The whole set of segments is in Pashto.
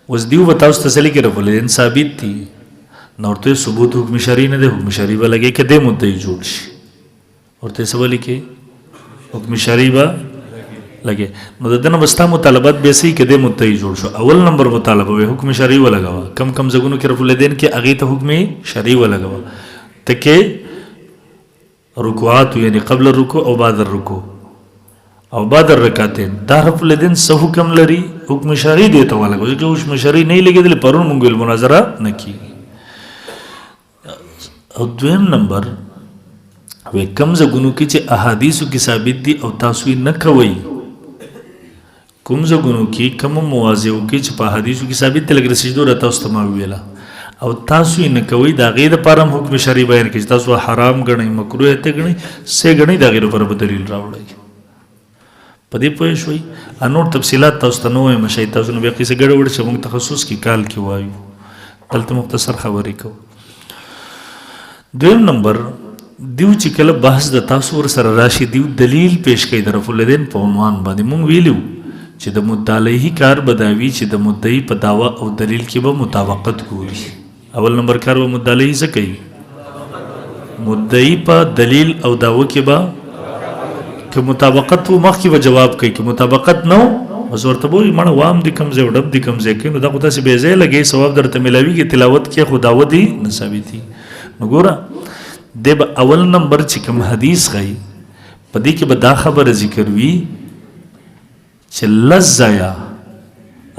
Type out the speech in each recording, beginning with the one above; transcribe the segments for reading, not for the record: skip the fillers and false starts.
اوس دیو به تاسو ته څه لیکي رفع الیدین ثابت دي نو ورته ثبوت حکم شرعي نه دی حکم شرعي به لګي که دې مدعي جوړ شي ورته څه به لیکي حکم شرعي به لګي نو د دنه بستا مطالبات به سي کې دې مدعي جوړ شو اول نمبر مطالبه وي حکم شرعي ولګوا کم کم زګونو کې رفع الیدین کې هغه ته حکم شرعي ولګوا تکه رکوعات یعنی قبل الرکوع او بعد الرکوع او بعد الرکعتين دا رفع الیدین څه حکم لري حکم شرعي دی ته ولګو چې حکم شرعي نه لګیدل پرون مونږ مناظره نکي او دویم نمبر وې کم زګونو کې چې احادیثو کې ثابت دي او تاسو یې نه کوي کوم زګونو کې کوم مواضعو کې چې په حدیثو کې ثابت دي لکه سجدو راته تاسو ته ویلا او تاسو یې نه کوي دا غیر لپاره حکم شرعي بیان کړي تاسو حرام غنئ مکروه ته غنئ سه غنئ دا غیر لپاره دلیل راوړئ په دې پوه شوي انور تفصیلات تاسو ته نو وایم شي تاسو نو بیا کیسه ګډوډ چې موږ تخصص کې کال کې وایو دلته مختصر خبرې کوو دویم نمبر دیو چې کله بحث د تاسو ور سره راشي دیو دلیل پیش کوي د رفع الیدین په عنوان باندې مونږ ویلو چې د مدعی علیه کار بداوی چې د مدعی په داوا او دلیل کې به مطابقت کوي اول نمبر کار به مدعی علیه څه کوي مدعی په دلیل او داوا کې به که مطابقت و مخ کې به جواب کوي که مطابقت نو بس ورته وایي مړه وام دي کم ځای ډب دي کم ځای کې نو دا خو تاسې بې ځای لګئ ثواب درته ملاویږي تلاوت کې خو دعوه دي نه ثابتي نو ګوره دی به اول نمبر چې کوم حدیث غي په دې کې به دا خبره ذکر وي چې لزایا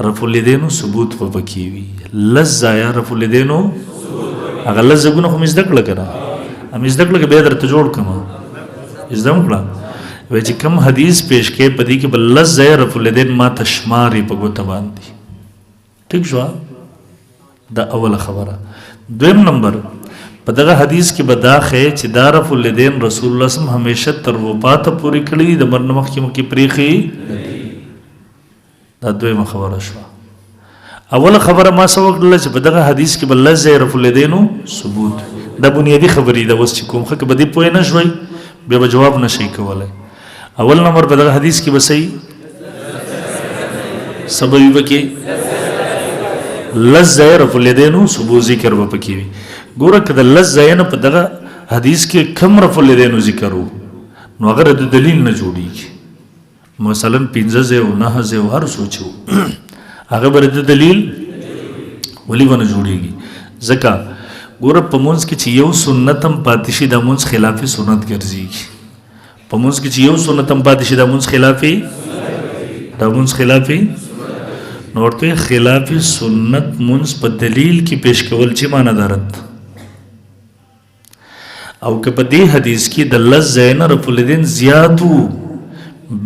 رفع الیدینو ثبوت په پکې وي لزایا رفع الیدینو هغه لزګونه خو مزدک لګره ام مزدک لګ به درته جوړ کما ازدم کړه وای چې کوم حدیث پیش کې په دې کې بل لزایا رفع الیدین ما تشماري په ګوت باندې ٹھیک شو دا اوله خبره دویم نمبر په دغه حدیث کې بداخه چې دا رفع الیدین رسول الله صم همیشه تر وفات پورې کړی د مرنه مخ کې پریخي دا دویمه خبره شو اوله خبره ما سو وکړه چې په دغه حدیث کې بل لزه رفع الیدین ثبوت دا بنیادی خبرې دا وس چې کوم خکه بدی پوه نه شوي بیا به جواب نشي کولای اول نمبر په دغه حدیث کې بسې سبب وکي لزه رفع الیدین ثبوت ذکر وکي ګوره کله لزه نه په دغه حدیث کې کم رفع الیدین ذکر وو نو هغه د دلیل نه جوړیږي مثلا 15 او 9 او هر سوچو هغه بر د دلیل ولی ونه جوړیږي ځکه ګوره په مونږ کې چې یو سنتم پاتشي د مونږ خلافي سنت ګرځي په مونږ کې چې یو سنتم پاتشي د مونږ خلافي د مونږ خلافي نو ورته خلافي سنت مونږ په دلیل کې پیش کول چې معنی دارت او که په دې حدیث کې د لزین رفع الیدین زیاتو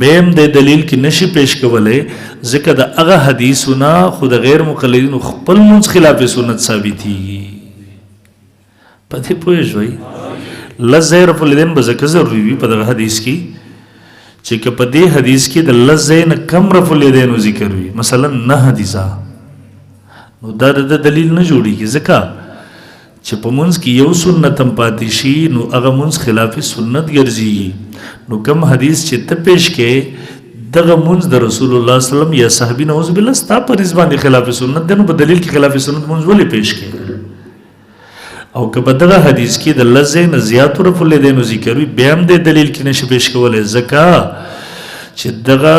بیم د دلیل کې نشي پیش کولای ځکه د هغه حدیثونه خود غیر مقلدین خپل منځ خلاف سنت ثابتي پته پوه شوي لزین رفع الیدین به ځکه ضروري وي په دغه حدیث کې چې که په دې حدیث کې د لزین کم رفع الیدین ذکر وي مثلا 9 حدیثه نو دا د دلیل نه جوړیږي ځکه چې په منځ کې یو سنت هم پاتې شي نو هغه منځ خلاف سنت ګرځي نو کوم حدیث چې ته پیش کې دغه منځ د رسول الله صلی الله علیه وسلم یا صحابي نعوذ بالله ستا پر ځبان خلاف سنت دی نو په دلیل کې خلاف سنت منځ ولې پیش کې او که په دغه حدیث کې د لزین زیات رفع الیدین ذکر وي بیا هم د دلیل کې نشي پیش کولای ځکه چې دغه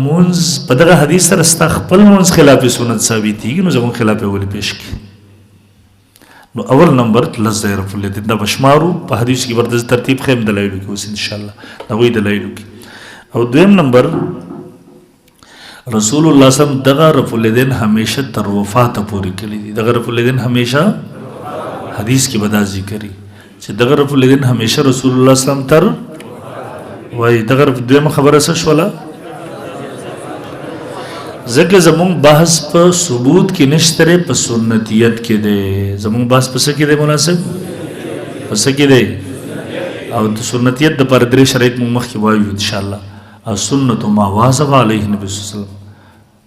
منځ په دغه حدیث سره ستا خپل منځ خلاف سنت ثابتېږي نو زموږ خلاف ولې پیش کې نو اول نمبر لزه رفع الیدین دا بشمارو په حدیث کې ورته ترتیب خیم دلایل کې اوس ان شاء الله دا وی دلایل کې او دویم نمبر رسول الله صم دغه رفع الیدین همیشه تر وفات پورې کړی دي دغه رفع الیدین همیشه حدیث کې بدا ذکرې چې دغه رفع الیدین همیشه رسول الله صم تر وای دغه دویم خبره څه شوله ځکه زمونږ بحث په ثبوت کې نشته په سنتیت کې دی زمونږ بحث په څه کې دی مناسب په څه کې دی او د سنتیت د پر درې شرایط مو مخکې وایو ان شاء الله السنت ما واظب علیه نبی صلی الله علیه وسلم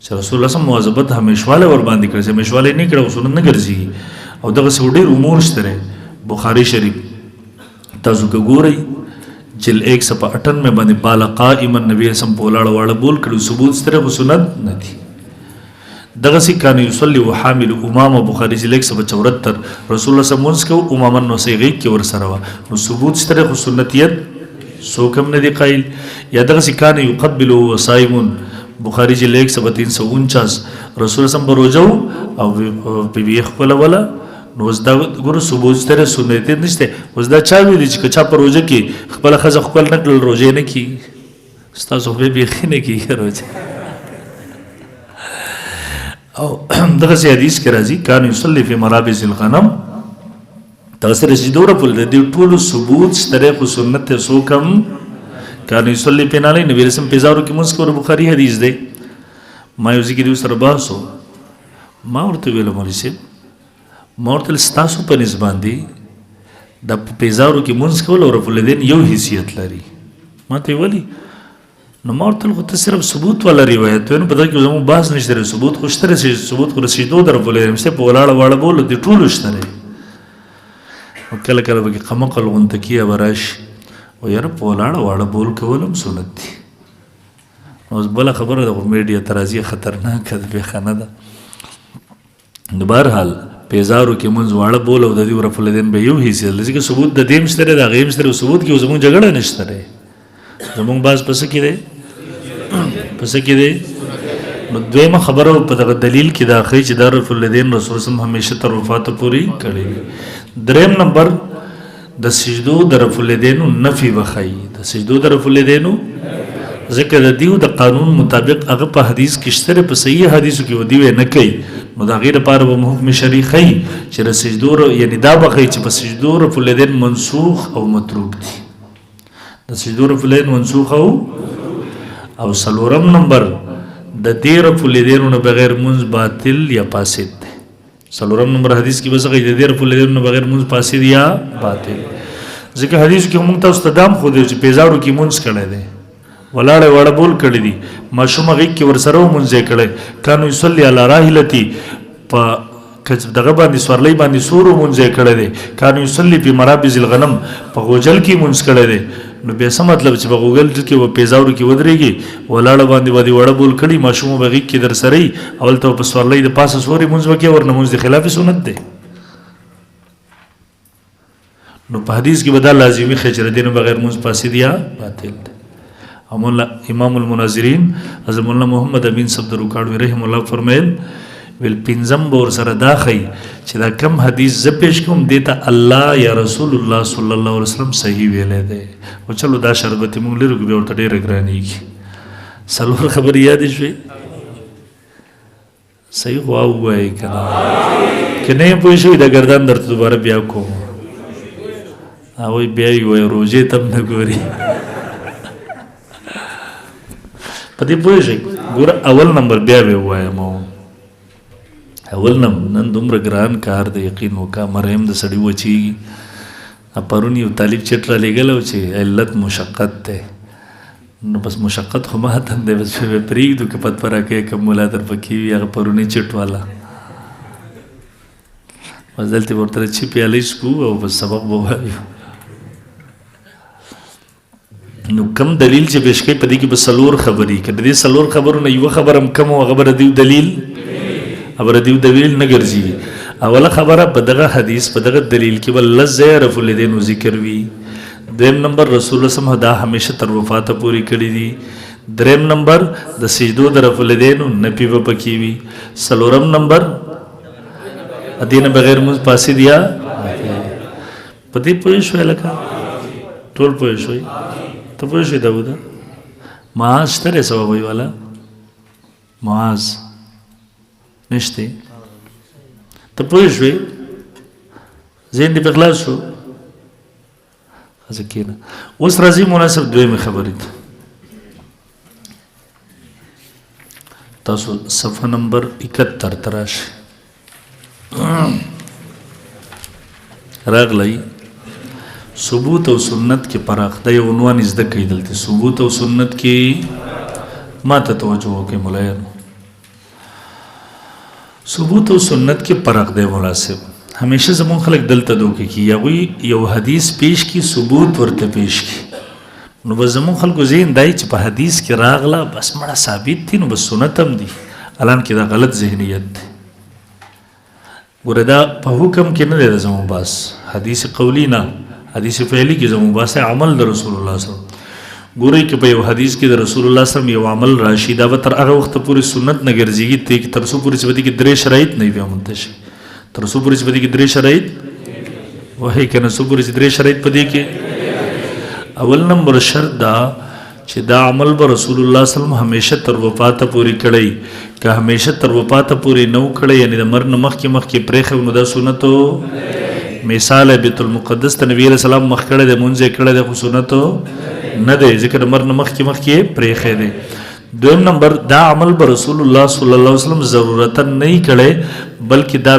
چې رسول الله صلی مواظبت همیشواله ور باندې کړی همیشواله نه کړو سنت نه ګرځي او دغه څو ډېر امور شته بخاری شریف تاسو ګورئ جل 198 باندې بالا قائما نبی سم بولاړ واړه بول کړو ثبوت ستره سنت نه دي دغه سی کان یصلی وحامل امامه بخاری چې 174 رسول الله سمونس کو امامن نو صيغه کې ور سره نو ثبوت ستره خو سنتیت سو کم نه دی قائل یا دغه سی کان یقبل وصائم بخاری چې 149 رسول سم بروجو او بي خپل ولا نو زدا ګورو ثبوت ستره سنت نشته وزدا چا ویل چې چا پروژه کې خپل خزه خپل نکل روزه نه کی ستاسو به بيخینه کی روزه او دغه حدیث کې راځي کان یصلی فی مرابض الغنم تاسو رسې دوره په دې ټول ثبوت ستره خو سنت سو کم کان یصلی په نالي نبی رسول پیزارو کې مسکور بخاری حدیث دی ما یو ذکر سره باسو ما ورته ویل مولوی صاحب ما ورته ستاسو په نسبت دی د پیزارو کې مسکول او رفل دین یو حیثیت لري ما ته ویلی نو مورتل خو ته صرف ثبوت ولا روایت نو پتہ کې زمو باس نشته ثبوت خو شته ثبوت خو رسیدو در بولې مشه په ولاړ واړه بول دي ټول شته وکړه کله به قمقل غونته کیه ورش او یاره په ولاړ واړه بول کولم سنت دي اوس بل خبره د میډیا ترازی خطرناک ده به خانه ده نو بهرحال پیزارو کې منځ واړه بول او د دې ورفل دین به یو حیثیت لږه ثبوت د دیم سره د غیم سره ثبوت کې زمو جګړه نشته زمونږ باز پس کې دی نو دویمه خبره په دغه دلیل کې دا خی چې د رسول الله رسول الله همیشه تر وفات پورې کړی دریم نمبر د سجدو د رسول الله نفي وخی د سجدو د رسول الله ذکر د دیو د قانون مطابق هغه په حدیث کې شته په صحیح حدیثو کې ودی نه کوي نو دا غیر لپاره به حکم شرعي خی چې د سجدو یعنی دا بخی چې په سجدو رسول الله منسوخ او متروک دي د سجدو رفلین منسوخ او سلورم نمبر د دې رفلین نه بغیر منز باطل یا فاسد ده سلورم نمبر حدیث کې بس غي د دې رفلین نه بغیر منز فاسد یا باطل ځکه حدیث کې موږ تاسو ته دام خو دې چې پیزارو کې منز کړي دي ولاړ وړ بول کړي دي ماشوم غي کې ورسره منز کړي کانو یصلی علی راحلتی په دغه باندې سورلۍ باندې سورو منځ کړی دی کانو یصلی په مرابض الغنم په غوجل کې منځ کړی دی نو به څه مطلب چې په غوګل کې و پیزاورو کې ودرېږي ولاړه باندې وړه بول کړي ماشوم بغي کې در سره اول ته په سورلۍ د پاسه سوري منځ وکي ورنه منځ د خلاف سنت دی نو په حدیث کې بدل لازمي خجر دین بغیر منځ فاسد یا باطل دی امام المناظرین اعظم الله محمد امین صفدر وکاړو رحم الله فرمایل ویل پنځم بور سره دا خی چې دا کم حدیث ز پیش کوم دیتا الله یا رسول الله صلی الله علیه وسلم صحیح ویلې ده او چلو دا شربت مونږ لرو به ورته ډېر ګرانیږي سلور خبر یاد شوي صحیح واو وای کنه کنه په شوي دا ګردان درته دوباره بیا کوم او بیا یو روزه تم نه ګوري پدې پوه شي ګور اول نمبر بیا به وایم اول نن دومره ګران کار د یقین وکا مرهم د سړی وچی پرون یو طالب چټ را لګل او چې علت مشقت ده نو بس مشقت خو ما ته ده بس په پریږدو کې پد پر کې کوم مولا در پکې وي هغه پرونی چټ والا مزلته ورته چې پیالې سکو او بس سبق وایو نو کم دلیل چې بشکې پدې کې بس سلور خبري کړي دې سلور خبرونه یو خبرم کم او خبره دی دلیل خبر دیو دلیل نه ګرځي اوله خبره په دغه حدیث په دغه دلیل کې ول لزرف الذین ذکر وی دیم نمبر رسول الله صلی الله علیه وسلم همیشه تر وفات پوری کړی دي دریم نمبر د سجدو درف الذین نپی و پکی وی سلورم نمبر ادین بغیر مز پاسې دیا پدې پوه شو لکه ټول پوه شوي ته پوه شوي داوود معاذ ترې سبب وی والا معاذ نشته ته پوه شوې ذهن دې په خلاص شو ځکه اوس راځي مناسب دویمه خبرې ته تاسو صفحه نمبر 71 تراش راغلی ثبوت او سنت کې فرق دی یو عنوان زده کوي دلته ثبوت او سنت کې ما ته توجه وکړئ مولایانو ثبوت او سنت کې فرق دی مناسب همیشه زمون خلک دلته دوکي کی یو حدیث پیش کی ثبوت ورته پیش کی نو بس زمون خلکو زین دای چې په حدیث کې راغله بس مړه ثابت دي نو بس سنت هم دي الان کې دا غلط ذهنیت دی ګوره دا په حکم کې نه دی زموږ باس حدیث قولی نه حدیث فعلی کې زموږ باس عمل د رسول الله صلی الله علیه وسلم ګورئ که په یو حدیث کې د رسول الله صلی الله علیه وسلم یو عمل راشي دا به تر هغه وخته پورې سنت نه ګرځېږي تر څو پورې چې په دې کې درې شرایط نه وي بیامنته شي تر څو پورې چې په دې کې درې شرایط وایي که نه څو پورې چې درې شرایط په دې کې اول نمبر شرط دا چې دا عمل به رسول الله صلی الله علیه وسلم همیشه تر وفاته پورې کړی که همیشه تر وفاته پورې نه و کړی یعنې د مرګ نه مخکې پرېښی نو دا سنتو مثال بیت المقدس ته نبی علیه السلام مخ کړی دی مونځ یې کړی دی خو سنتو نه دی ځکه د مرګ نه مخکې پرېښی دی دویم نمبر دا عمل به رسول الله صلی الله علیه وسلم ضرورتا نه یې کړی بلکې دا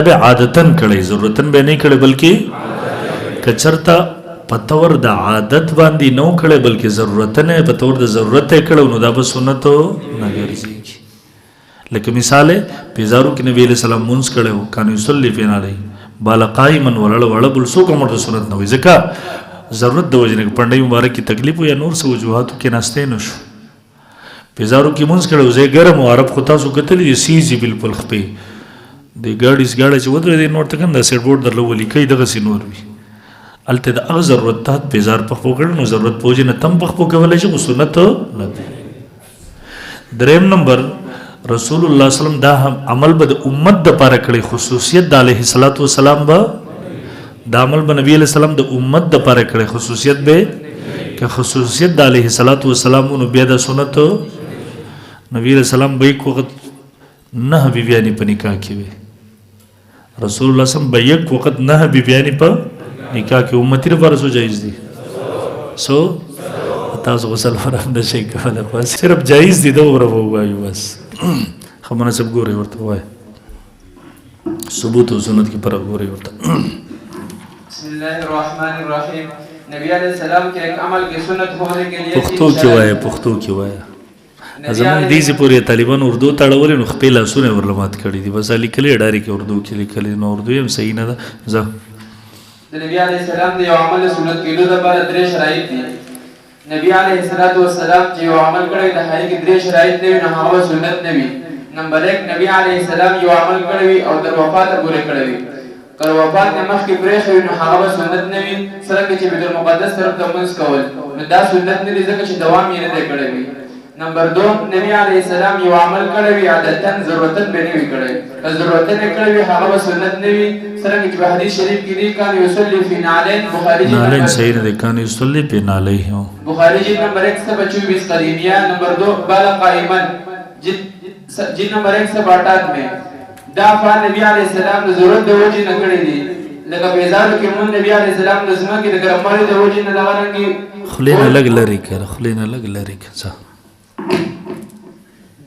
به عادتا کړی ضرورتا به نه یې کړی بلکې که چېرته په طور د عادت باندې نه و کړی بلکې ضرورتا نه په طور د ضرورت یې کړی نو دا به سنتو نه ګرځېږي لکه مثال پیزارو کې نبی علیه السلام مونځ کړی و کان یصلی فی نعلیه بالا قائما ولاړه بل څوک هم ورته سنت نه وي ځکه ضرورت د وجې نه پنډۍ مبارک کې تکلیف و یا نور څه وجوهاتو کې ناستی نه شو پیزارو کې مونځ کړی و ځای ګرم و عرب خو تاسو کتلی دي سیزي بالکل خپې د ګاډي چې ودرېدی نور ته کنه د سیټ بورډ درله ولیکئ دغسې نور وي هلته د هغه ضرورتات پیزار پخپو کړل نو ضرورت په وجې نه تم پخپو کولی شي خو سنت نه دی دریم نمبر رسول الله صلی الله علیه وسلم دا عمل به د امت دپاره کړی خصوصیت د علیه الصلاة والسلام به دا عمل به نبی علیه السلام د امت دپاره کړی خصوصیت به که خصوصیت د علیه الصلاة والسلام نو بیا د سنت نبی علیه السلام به یک وخت 9 بیبیانې په نکاح کې وي رسول الله صلی الله علیه وسلم به یک وخت 9 بیبیانې په نکاح کې امتی لپاره څو جایز دي څو تاسو غسل فرام نشئ کولی خو صرف جایز دي دومره به ووایو بس ښه مناسب ګورئ ورته ووایه ثبوت او سنت کې فرق ګورئ ورته بسم الله الرحمن الرحیم نبی علیہ السلام کے ایک عمل کی سنت ہونے کے لیے پښتو کې وایه زمونږ دیزې پورې طالبان اردو ته اړولې نو خپې لاسونه یې ورله مات کړي دي بس لیکلې ډارې کې اردو کې لیکلې نو اردو یې هم صحیح نه ده زه د نبی علیہ السلام د یو عمل سنت کېدو لپاره 3 شرایط دي نبی علیہ السلام چې یو عمل کړی د هغې کې 3 شرایط نه وي نو هغه سنت نه وي نمبر 1 نبی علیہ السلام یو عمل کړی وي او تر وفاته پورې کړی وي که وفات نه مخکې پرېښی وي نو هغه سنت نه وي څرنګه چې بیت المقدس طرف ته لمونځ کول نو دا سنت نه دی ځکه چې دوام یې نه دی کړی وي نمبر 2 نبی علیہ السلام یو عمل کړی وي عادتا ضرورتا به نه وي کړی که ضرورتا نه کړی وي هغه سنت نه وي څرنګه چې په حدیث شریف کې دی کان یصلی فی نعلین بخاری جی نعلین صحیح نه دی کان یصلی فی نعلیه بخاری جی نمبر 124 قدیمیہ نمبر 2 بالا قائما جی نمبر 168 میں دا افعال نبی علیہ السلام د ضرورت د وجې نه کړی دي لکه بیزارو کې مونږ نبی علیہ السلام د ځمکې د ګرموالي د وجې نه دغه رنګې خولې نه لږ لرې کړه خولې نه لږ لرې کړه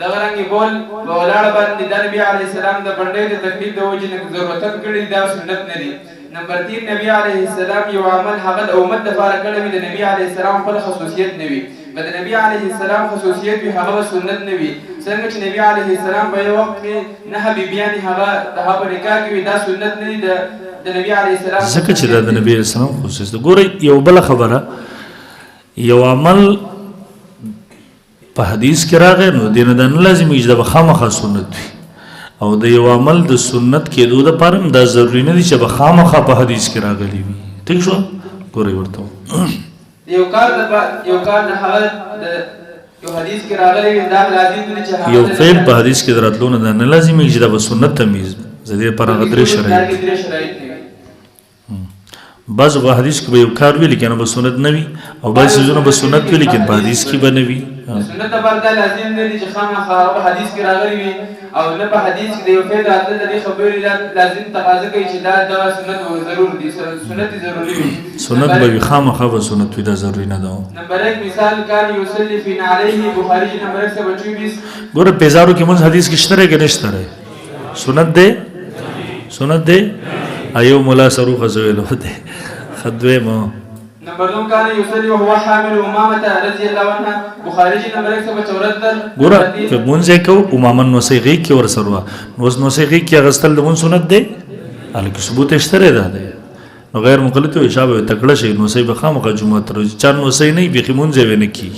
دغه رنګې بول په ولاړه باندې د نبی علیه السلام د پنډۍ د تکلیف د وجې نه ضرورتن کړي دا سنت نه دي نمبر 3 نبی علیه السلام یو عمل هغه د امت دپاره کړی وي د نبی علیه السلام خپل خصوصیت نه وي که د نبی علیه السلام خصوصیت وي هغه سنت نه وي څنګه چې نبی علیه السلام په یو وخت کې 9 بیبیانې هغه د هغه په نکاح کې وي دا سنت نه دي د نبی علیه السلام ځکه چې دا د نبی علیه السلام خصوصیت ده ګورئ یو بله خبره یو عمل په حدیث کې راغی نو دې نه دا نه لازمي چې دا به خامخا سنت وي او د یو عمل د سنت کېدو دپاره هم دا ضروري نه دي چې به خامخا په حدیث کې راغلی وي ټیک شو ګورئ ورته یو کار نه هغه یو حدیث کې راغلی وي دا لازم نه چې یو فعل په حدیث کې د راتلو نه دا نه لازمي چې دا به سنت تمیز زه دې لپاره هغه 3 شرایط بعض په حدیث کې به یو کار وي لیکن به سنت نه وي او بعض څیزونه به سنت وي لیکن په حدیث کې به نه وي سنت لپاره دا لازم نه دي چې خامخا په حدیث کې راغلی وي او نه په حدیث کې د یو فعل راتلل د دې خبرې لازم تقاضا کوي چې دا سنت ضرور دي سنت ضروري وي سنت به وي خامخا به سنت وي دا ضروري نه ده نمبر 1 مثال کان یصلی فی نعلیه بخاری نمبر 124 ګوره پیزارو کې مونږ حدیث کې شته کې نشته سنت ده ایو مولا سرو خزویلو ده خدوی مو نمبر 2 کان یصلی وهو حامل امامه رضی الله عنها بخاری نمبر 174 ګوره په مونږ کو امامن نو سیغي کې ور سروا نو سیغي کې غستل د مون سنت ده الکه ثبوت اشتره ده نو غیر مقلد او شابه تکړه شي نو سي بخامه جمعه تر چا نو سي نه بيخي مونږ ونه کی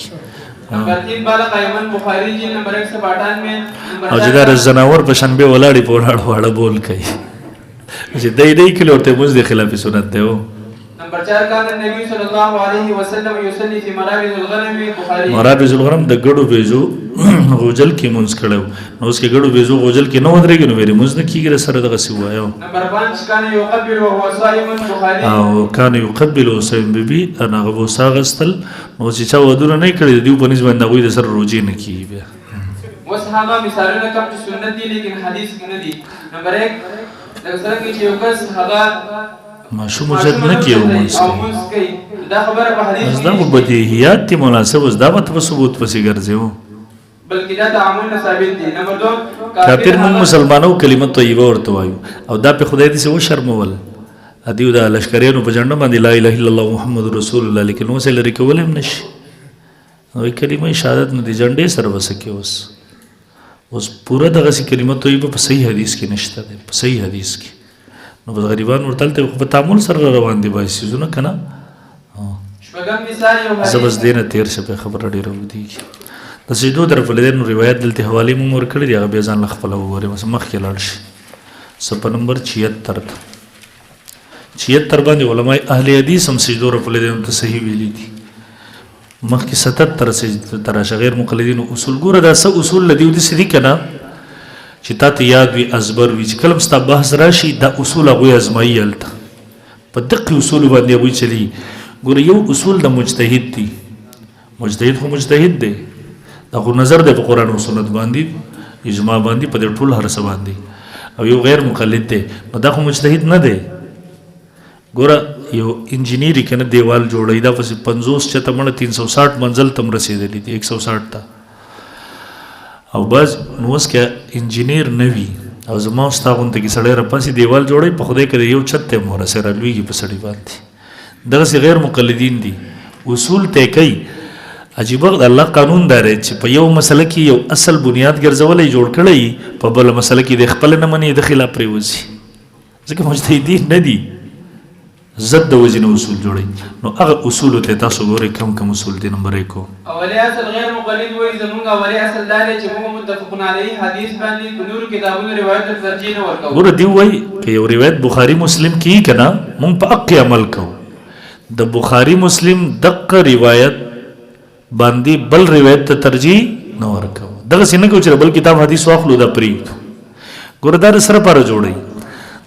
नंबर 3 बाला कायमन बुखारी जी नंबर 198 او چې دا زناور په شان به ولاړی په ولاړ بول کوي چې دای دای کلو ته موږ د خلاف سنت ته و نمبر 4 کان نبی صلی الله علیه وسلم یصلی فی مرابض الغنم بخاری مرابض الغنم د ګړو بیزو غوجل کې مونږ کړو نو اوس کې ګړو بیزو غوجل کې نو ودرېږي نو ویری مونږ نه کیږي سره دغه سی وایو نمبر 5 کان یقبل وهو صائم بخاری او کان یقبل صائم بیبي انا غو ساغستل نو چې چا ودونه نه کړی دیو په نسبت د غوی د سره روزي نه کیږي وصحابه مثالونه کوم چې سنت دي لیکن حدیث کې نه دي نمبر 1 د سره کې چې یو کس هغه ماشوم جد نه کیو مونږ دا خبره په حدیث کې دا په بدیهیات تی مناسب اوس دا په ثبوت پسې ګرځیو بلکې دا تعامل ثابت دي نمبر 2 کافر موږ مسلمانانو کلمه طیبه ورته وایو او دا په خدای دې سه و شرمول ادیو دا لشکریانو په جنډه باندې لا اله الا الله محمد رسول الله لیکن نو سه لري کول هم نشي نو کلمه شهادت نه دي جنډه سره وسکه اوس پورا دغه کلمه طیبه په صحیح حدیث کې نشته ده په صحیح حدیث کې نو بس غریبان ورتل ته په تعامل سره روان دي بای سيزونه کنه شپږم مثال یو زبس دینه تیر شپه خبر ډیره ودی د سجدو در په لیدنو روایت دلته حواله مونږ ور کړی دی هغه به ځان خپل وګوره بس مخ کې لاړ شي صفه نمبر 76 باندې علماء اهل حدیث هم سجدو پر لیدنو ته صحیح ویلي دي مخ کې 77 سجده تر غیر مقلدین اصول ګوره دا څه اصول لدی ودي سدي کنه چې تاسو یاد وي ازبر وي چې کلم ستا بحث راشي دا اصول هغه ازمایي الته په دقیق اصول باندې وي چلی ګوره یو اصول د مجتهد دي مجتهد هو مجتهد دی دا خو نظر دی په قران او سنت باندې اجماع باندې په ټول هر څه باندې او یو غیر مقلد دی نو دا خو مجتهد نه دی ګوره یو انجینری کنه دیوال جوړی دا پس 50 چته مړ 360 منزل تم رسیدلی دی 160 تا او بس نو اس کې انجینیر نوی او زما استاغون ته کې سړی را پاسي دیوال جوړي په خوده کې یو چت ته مور سره لویږي په سړی باندې دغه غیر مقلدین دي اصول ته کوي عجیب الله قانون دار چې په یو مسله کې یو اصل بنیاد ګرځولې جوړ کړی په بل مسله کې د خپل نه منی د خلاف پریوزي ځکه مجتهدین نه دي زد د وزن اصول جوړي نو هغه اصول ته تاسو ګورئ کوم اصول دي نمبر 1 اولی اصل غیر مقلد وایي زمونږ اولی اصل دا دی چې موږ متفقون علیه حدیث باندې په نور کتابونو روایت ترجیح نه ورکوو ګوره دی وایي چې یو روایت بخاری مسلم کې کنا موږ په حق عمل کوو د بخاری مسلم دغه روایت باندې بل روایت ته ترجیح نه ورکوو دغه څنګه چې بل کتاب حدیث واخلو د پری ګوره دا سره پر جوړي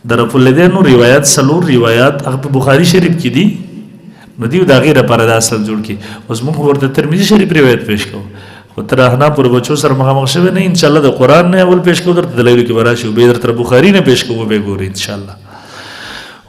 در په لیدنو روایت سلور روایت هغه بخاری شریف کې دي نو دی دا غیره پر د اصل جوړ کی اوس موږ ورته ترمذی شریف روایت پیش کوو خو تر احنا پر بچو سره مخامخ شوی نه ان شاء الله د قران نه اول پیش کوو درته دلایل کې وراشي به درته بخاری نه پیش کوو به ګوري ان شاء الله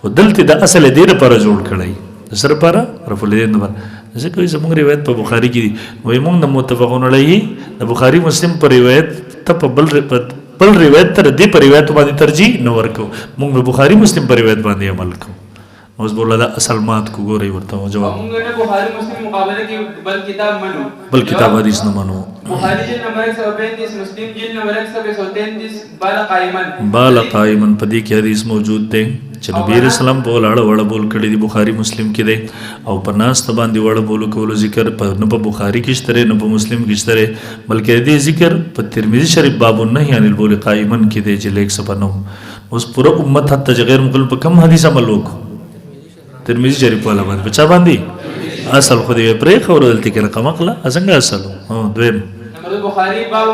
ودلته د اصل دې پر جوړ کړی سره پر رفع لیدنو پر ځکه زموږ روایت په بخاری کې دي وای موږ د متفقون علیه د بخاری مسلم پر روایت ته په بل روایت تر دې پر روایت باندې ترجیح نه ورکو موږ بخاری مسلم پر روایت باندې عمل کوو اوس بوله دا اصل مات کو ګوري ورته جواب موږ نه بخاری مسلم مقابله کې بل کتاب منو بل کتاب حدیث نه منو بخاری جلد نمبر 135 مسلم جلد نمبر 133 بالا قائمن پدې کې حدیث موجود دی چې نبی رسول الله په لاړه وړ بول کړي دی بخاری مسلم کې دی او په ناس ته باندې وړ بول کولو ذکر په نه په بخاری کې شته نه په مسلم کې شته بلکې دې ذکر په ترمذی شریف باب النهی عن البول قائمن کې دی چې لیک سپنو اوس پوره امت حتی غیر مقل په کم حدیث عمل وکړو ترمذی شریف ولا باندې بچا باندې اصل خو دې پرې خبر دلته کې رقم اخلا څنګه اصل هو دویم نمبر بخاری باب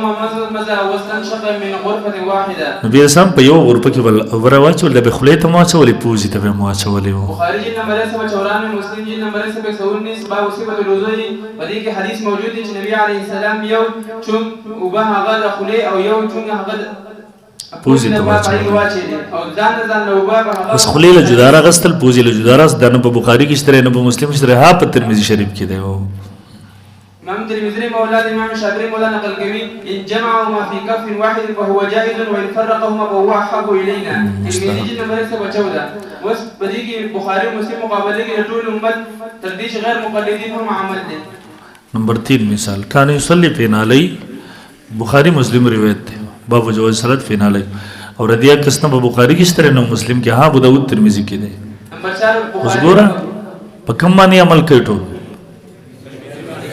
مزه واستنشق من غرفه واحده نبی اسلام په یو غرفه کې ور واچول د بخلې ته واچولې پوزي ته واچولې بخاری جلد نمبر 194 مسلم جلد نمبر 119 باب صفه الوضوء ودې کې حدیث موجود دی چې نبی عليه السلام یو چون وبه هغه خلې او یو چون هغه پوزي ته واچولې او ځان له وبه بس خلې له جدارا غستل پوزي له جدارا د نه په بخاری کې شته نه په مسلم شته ها په ترمذی شریف کې دی امام ترمذی مولا امام شافعی مولا نقل کوي ان جمعهما في كف واحد فهو جائز وان فرقهما فهو احب الينا ترمذی نمبر 114 وس بدیږي بخاری مسلم مقابله کې ټول امت تردیش غیر مقلدین هم عمل دي نمبر 3 مثال کان یصلی فی علی بخاری مسلم روایت ده باب جواز صلات فی علی اور ردیه کسنه په بخاری کې شته نو مسلم کې ها ابو داود ترمذی کې ده نمبر 4 اوس ګوره په کوم باندې عمل کوي ټول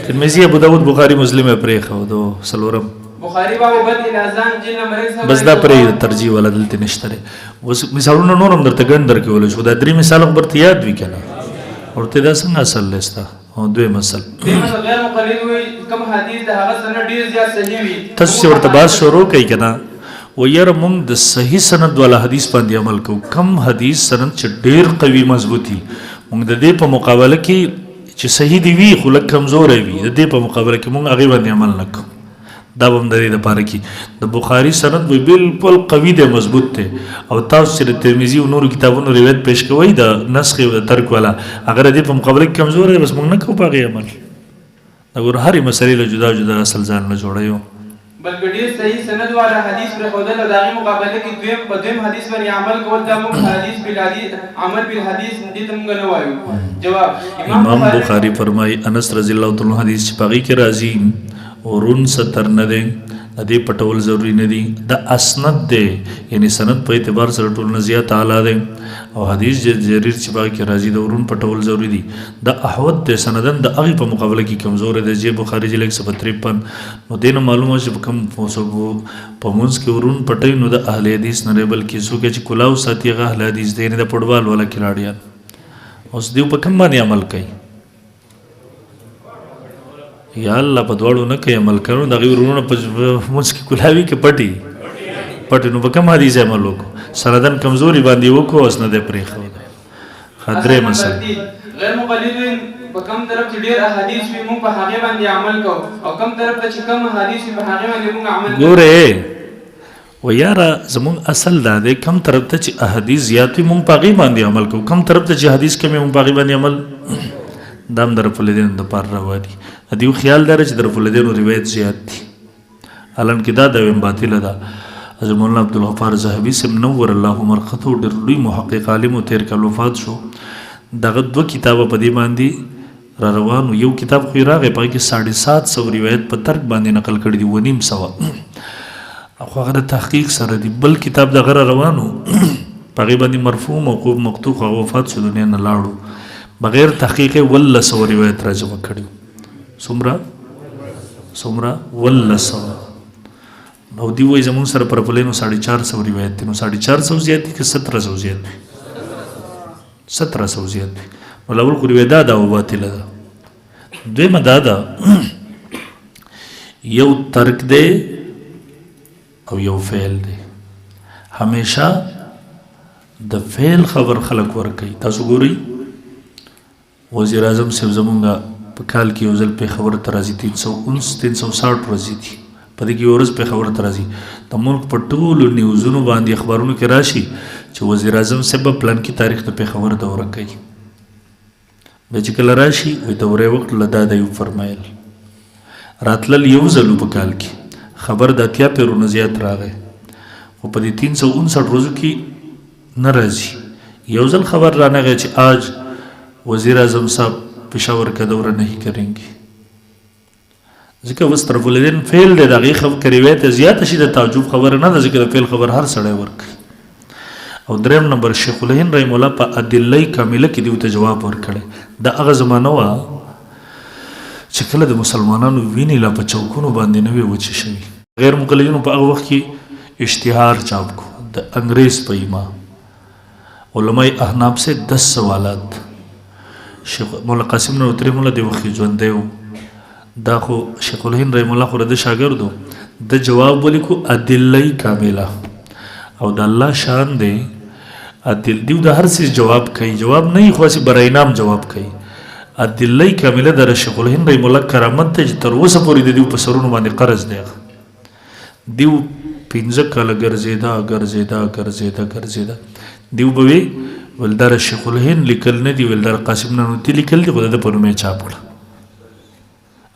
ترمذی ابو داود بخاری مسلم پرې خو دو سلورم بخاری باب بدء الاذان جلد نمبر 1 بس دا پرې ترجیح ولا دلته نشته اوس مثالونه نورم درته ګڼ درکول شو دا درې مثال خبر ته یاد وی کنه ورته دا څنګه اصل لستا او دوی مثال غیر مقلد وي کوم حدیث د هغه سند ډیر زیات صحیح وي تاسو ورته باز شروع کوي کنه و ير مونږ د صحیح سند والا حدیث باندې عمل کوو کم حدیث سند چې ډیر قوي مضبوطي مونږ د دې په مقابله کې چې صحیح دی وی خو لکه کمزور وي د دې په مقابله کې مونږ هغه باندې عمل نکوو دا هم د دې لپاره کې د بخاری سند وی بالکل قوي دی مضبوط دی او تاسو چې د ترمذی او نورو کتابونو روایت پېښ کوي د نسخ او د ترک والا اگر دې په مقابله کې کمزور دی بس موږ نه کوو پاغي عمل اگر هرې مسلې له جدا جدا اصل ځان نه جوړایو بلکې ډیر صحیح سند والا حدیث پر خودل او دغه مقابله کې دویم په دویم حدیث باندې عمل کول دا موږ حدیث بل حدیث عمل بل حدیث دې ته موږ نه وایو جواب امام بخاری فرمای انس رضی الله تعالی عنہ حدیث چې پاغي کې راځي ورون ستر نه دی د دې پټول ضروری نه دی د اسند دی یعنی سند په اعتبار سره ټول نه زیات اعلی دی او حدیث جریر چې باقي کې راځي د ورون پټول ضروری دی د احوت د سندن د هغه په مقابله کې کمزور دی چې بخاری جلک 53 نو دینه معلومه چې کوم په مونږ کې ورون پټي نو د اهل حدیث نه بلکې څوک چې کلاو ساتي هغه اهل حدیث دی نه د فوټبال ولا کلاړیان اوس دیو په کوم باندې عمل کوي یا الله په دواړو نه کوي عمل کړو د غیرونو په موږ کې کلاوي کې پټي نو په کوم حدیث عمل وکړو سندن کمزوري باندې وکړو اوس نه د پرې خو خدره مثلا غیر مقلد په کوم طرف چې ډیر احادیث وي موږ په هغه باندې عمل کوو او کوم طرف ته چې کم احادیث په هغه باندې موږ عمل کوو ګوره و یاره زمون اصل دا دی کم طرف ته چې احادیث زیات وي موږ په هغه باندې عمل کوو کم طرف ته چې حدیث کم وي موږ په هغه باندې عمل دام در فلدین د پار راوړي ادیو خیال دار چې در فلدین روایت زیات دي الان کې دا د باطل ده حضرت مولانا عبدالغفار زاهبی سم نور الله مرقته ډېر لوی محقق عالم او تیر کال وفات شو دغه دو کتاب په دې باندې را روانو یو کتاب خو راغی په کې 750 روایت په ترک باندې نقل کړی دی ونیم سوا خو هغه تحقیق سره دی بل کتاب د غره روانو په غیبه باندې مرفوع موقوف مقطوع او وفات شو دنیا نه لاړو بغیر تحقیق ولا سو روایت راځو کړیو سمرا ولا سو نو دی وای زمون سره پر پلینو 450 روایت دي نو 450 زیات دي که 1700 زیات دي 1700 زیات دي ولول خو روایت دا او باطل ده دوی مدادا یو ترک دی او یو فعل دی همیشه د فعل خبر خلق ورکي تاسو ګورئ وزیر اعظم صاحب زمونږ په کال کې یو ځل په خبره ترازی 360 ورځې دي په دې کې ورځ په خبره ترازی د ملک په ټولو نیوزونو باندې اخبارونو کې راشي چې وزیر اعظم صاحب پلان کې تاریخ ته په خبره دوره کوي د چې کله راشي وي دوره وخت لدا دی فرمایل راتلل یو ځل په کال کې خبر د اتیا پیرونو زیات راغی او په دې 359 ورځو کې ناراضي یو ځل خبر رانغی چې آج وزیر اعظم صاحب پشاور کا دورہ نہیں کریں گے ځکه وس طرف ولدین فعل د دغه خبر کریویت زیات شي د تعجب خبر نه د ذکر فعل خبر هر سړی ورک او دریم نمبر شیخ الهند رحم الله په ادله کامله کې دیو ته جواب ورکړي د هغه زمانه وا چې کله د مسلمانانو ویني لا په چوکونو باندې نوې وچی شوی غیر مقلدینو په هغه وخت کې اشتهار چاپ کو د انګریز په ایما علماء احناف سے 10 سوالات شیخ مولا قاسم نوتری مولا دی وخت ژوند دیو دا خو شیخ الهند رحم الله خو د شاګردو د جواب ولیکو ادله کامله او د الله شان دی ادل دیو د هر څه جواب کوي جواب نه خو سي برینام جواب کوي ادله کامله در شیخ الهند رحم الله کرامت ته تر اوسه پورې د دیو په سرونو باندې قرض دی دیو 15 کال ګرځیدا دیو به ولدار شیخ الهند لیکل نه دی ولدار قاسم نانوتی لیکل دی خدای په نومه چاپ کړ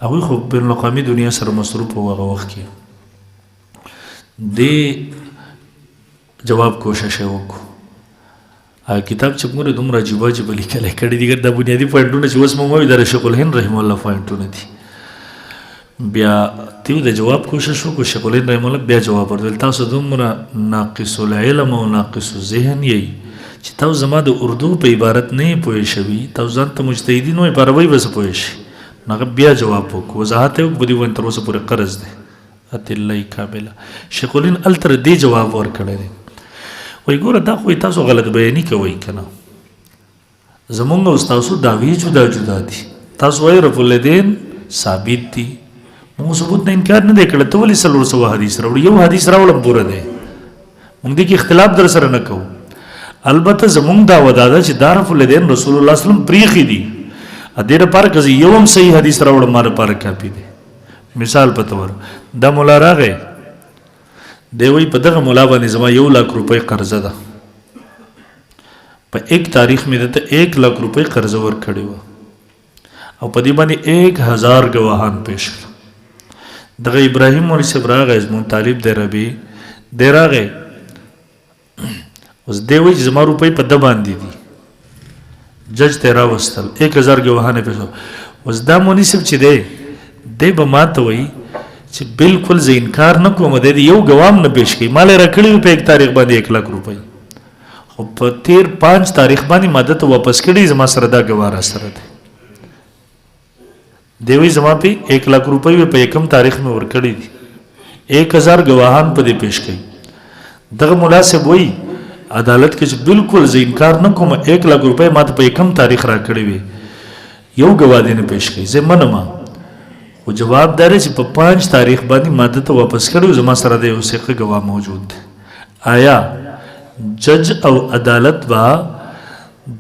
هغه خو بین الاقوامی دنیا سره مصروف و هغه وخت کې دی جواب کوشش وکړو کتاب چې موږ دومره عجیب لیکل کړي دي د بنیادی پوینټونه چې اوس موږ د شیخ الهند رحم الله پوینټونه دي بیا تیو د جواب کوشش وکړو شیخ الهند رحم الله بیا جواب ورکړ تاسو دومره ناقص العلم او ناقص الذهن یې چې تاسو زما د اردو په عبارت نه پوه شوي تاسو ځان ته مجتهدین وای پروي بس پوه شي هغه بیا جواب وکړو وضاحت یې بدی ون تر اوسه پورې قرض دی اتلای کامله شیخ الدین التر دې جواب ورکړی دی وای ګوره دا خو تاسو غلط بیانې کوئ کنه زمونږ او تاسو دعوی جدا جدا دي تاسو وایي رفع الیدین ثابت دي موږ ثبوت نه انکار نه دی کړی ته ولې څلور سوه حدیث راوړي یو حدیث راوړم پوره دی موږ دې کې اختلاف در سره نه کوو البته زمونږ دعوه دا ده چې دا رفع الیدین رسول الله صلی الله علیه وسلم پریښي دي دې لپاره که زه یو هم صحیح حدیث راوړم ما لپاره کافي دی مثال په طور دا مولا راغی دی وایي په دغه مولا باندې زما 1,00,000 روپۍ قرضه ده په 1 تاریخ مې دته 1,00,000 روپۍ قرضه ورکړې وه او په دې باندې 1,000 ګواهان پیش کړل دغه ابراهیم مولوي صاحب راغی زموږ طالب دی ربي دی راغی اوس دی وایي چې زما روپۍ په ده باندې دي جج ته راوستل 1,000 ګواهان پیش اوس دا مولوي صاحب چې دی به ما ته وایي چې بالکل زه انکار نه کوم دی یو ګوام نه پیش کوي ما یې راکړي په 1 تاریخ باندې 1,00,000 روپۍ خو په 5 تاریخ باندې ما دته واپس کړي زما سره دا ګواه را سره دی دی وایي زما په 1,00,000 روپۍ په 1 تاریخ مې ورکړي دي 1,000 ګواهان په دې پیش کوي دغه ملا صاحب وایي عدالت کې چې بالکل زه انکار نه کوم 1,00,000 روپۍ ما ته په 1 تاریخ راکړي وي یو ګواه دې نه پیش کوي زه منم خو جواب دا دی چې په 5 تاریخ باندې ما دته واپس کړي زما سره د یو ثقه ګواه موجود دی آیا جج او عدالت با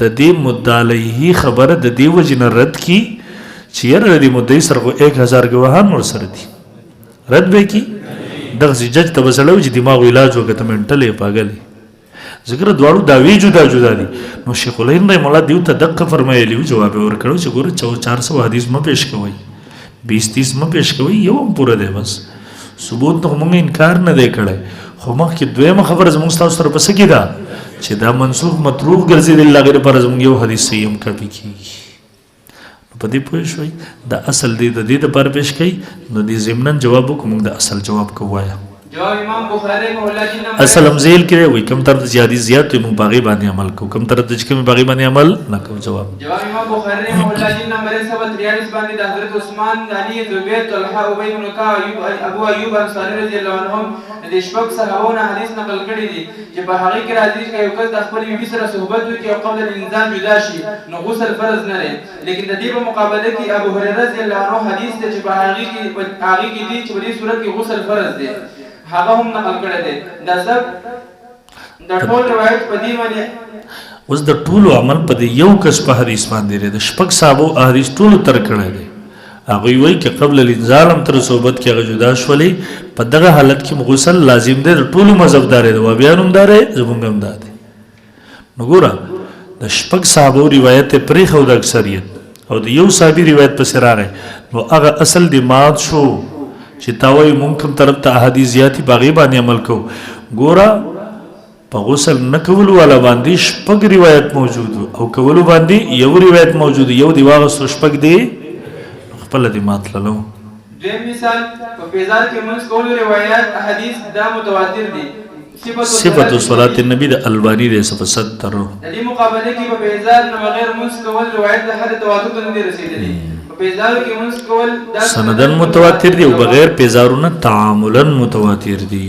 د دې مدعا علیه خبره د دې وجې نه رد کی چې یاره د دې مدعي سره خو 1,000 ګواهان ورسره دي رد به کی دغسې جج ته به سړی و چې دماغو علاج وکړه ته منټل یې پاګل یې ذکر دواړو دعوې جدا جدا دي نو شیخ الهند رحم الله دیو ته دقه فرمایلي و جواب یې ورکړو چې ګوره 400 حدیث مه پیش کوئ 20-30 مه پیش کوئ یو هم پوره دی بس ثبوت نو موږ انکار نه دی کړی خو مخکې دویمه خبره زموږ ستاسو سره په څه کې ده چې دا منسوخ مطلوب ګرځېدل هغې لپاره زموږ یو حدیث صحیح هم کاپي کېږي نو په دې پوه شوئ دا اصل دی د دې دپاره پیش کوي نو دې ضمناً جواب وکړو موږ د اصل جواب کو وایه جواب امام بخاری مولا جی نمبر اصل هم ذیل کې وي کم طرف چې حدیث زیات وي موږ په هغې باندې عمل کوو کم طرف ته چې کوم په هغې باندې عمل نه کوو جواب امام بخاری مولا جی نمبر 143 باندې د حضرت عثمان علي زبیر طلحه ابي بن كعب ابو ايوب انصاري رضی الله عنهم د شپږ صحابهونو حدیث نقل کړی دي چې په هغه کې راځي چې یو کس د خپل بیبي سره صحبت وکړي او قبل الانزال جدا شي نو غسل فرض نه دی لیکن د دې په مقابله کې ابو هريره رضی الله عنه حدیث ته چې په هغه کې دي چې په دې صورت کې غسل فرض دی هغه هم نقل کړی دی دا سب د ټول روایت په دې باندې اوس د ټولو عمل په دې یو کس په حدیث باندې دی د شپږ صحابو حدیث ټولو تر کړی دی هغوی وایي چې قبل الانزال هم تر صحبت کې هغه جدا شولې په دغه حالت کې غسل لازم دی د ټولو مذهب دار دی وهابیان هم دار دی زمونږ هم دا دی نو ګوره د شپږ صحابو روایت یې پرېښود اکثریت او د یو صحابي روایت پسې راغی نو هغه اصل دی مات شو چې تا وایي مونږ کوم طرف ته احادیث زیاتي په هغې باندې عمل کوو ګوره په غسل نه کولو والا باندې شپږ روایت موجود او کولو باندې یو روایت موجود یو دی واغستو شپږ دی خپله دې مات للو دویم مثال په پیزار کې منځ کولو روایات احادیث دا متواتر دي صفت صلات النبی د البانی دی 170 د دې مقابله کې په پیزار نه بغیر منځ کول روایت د حد تواتر ته نه دي رسېدلي په پیزار کې منځ کول دا سندن متواتر دی او بغیر پیزارونه تعاملا متواتر دی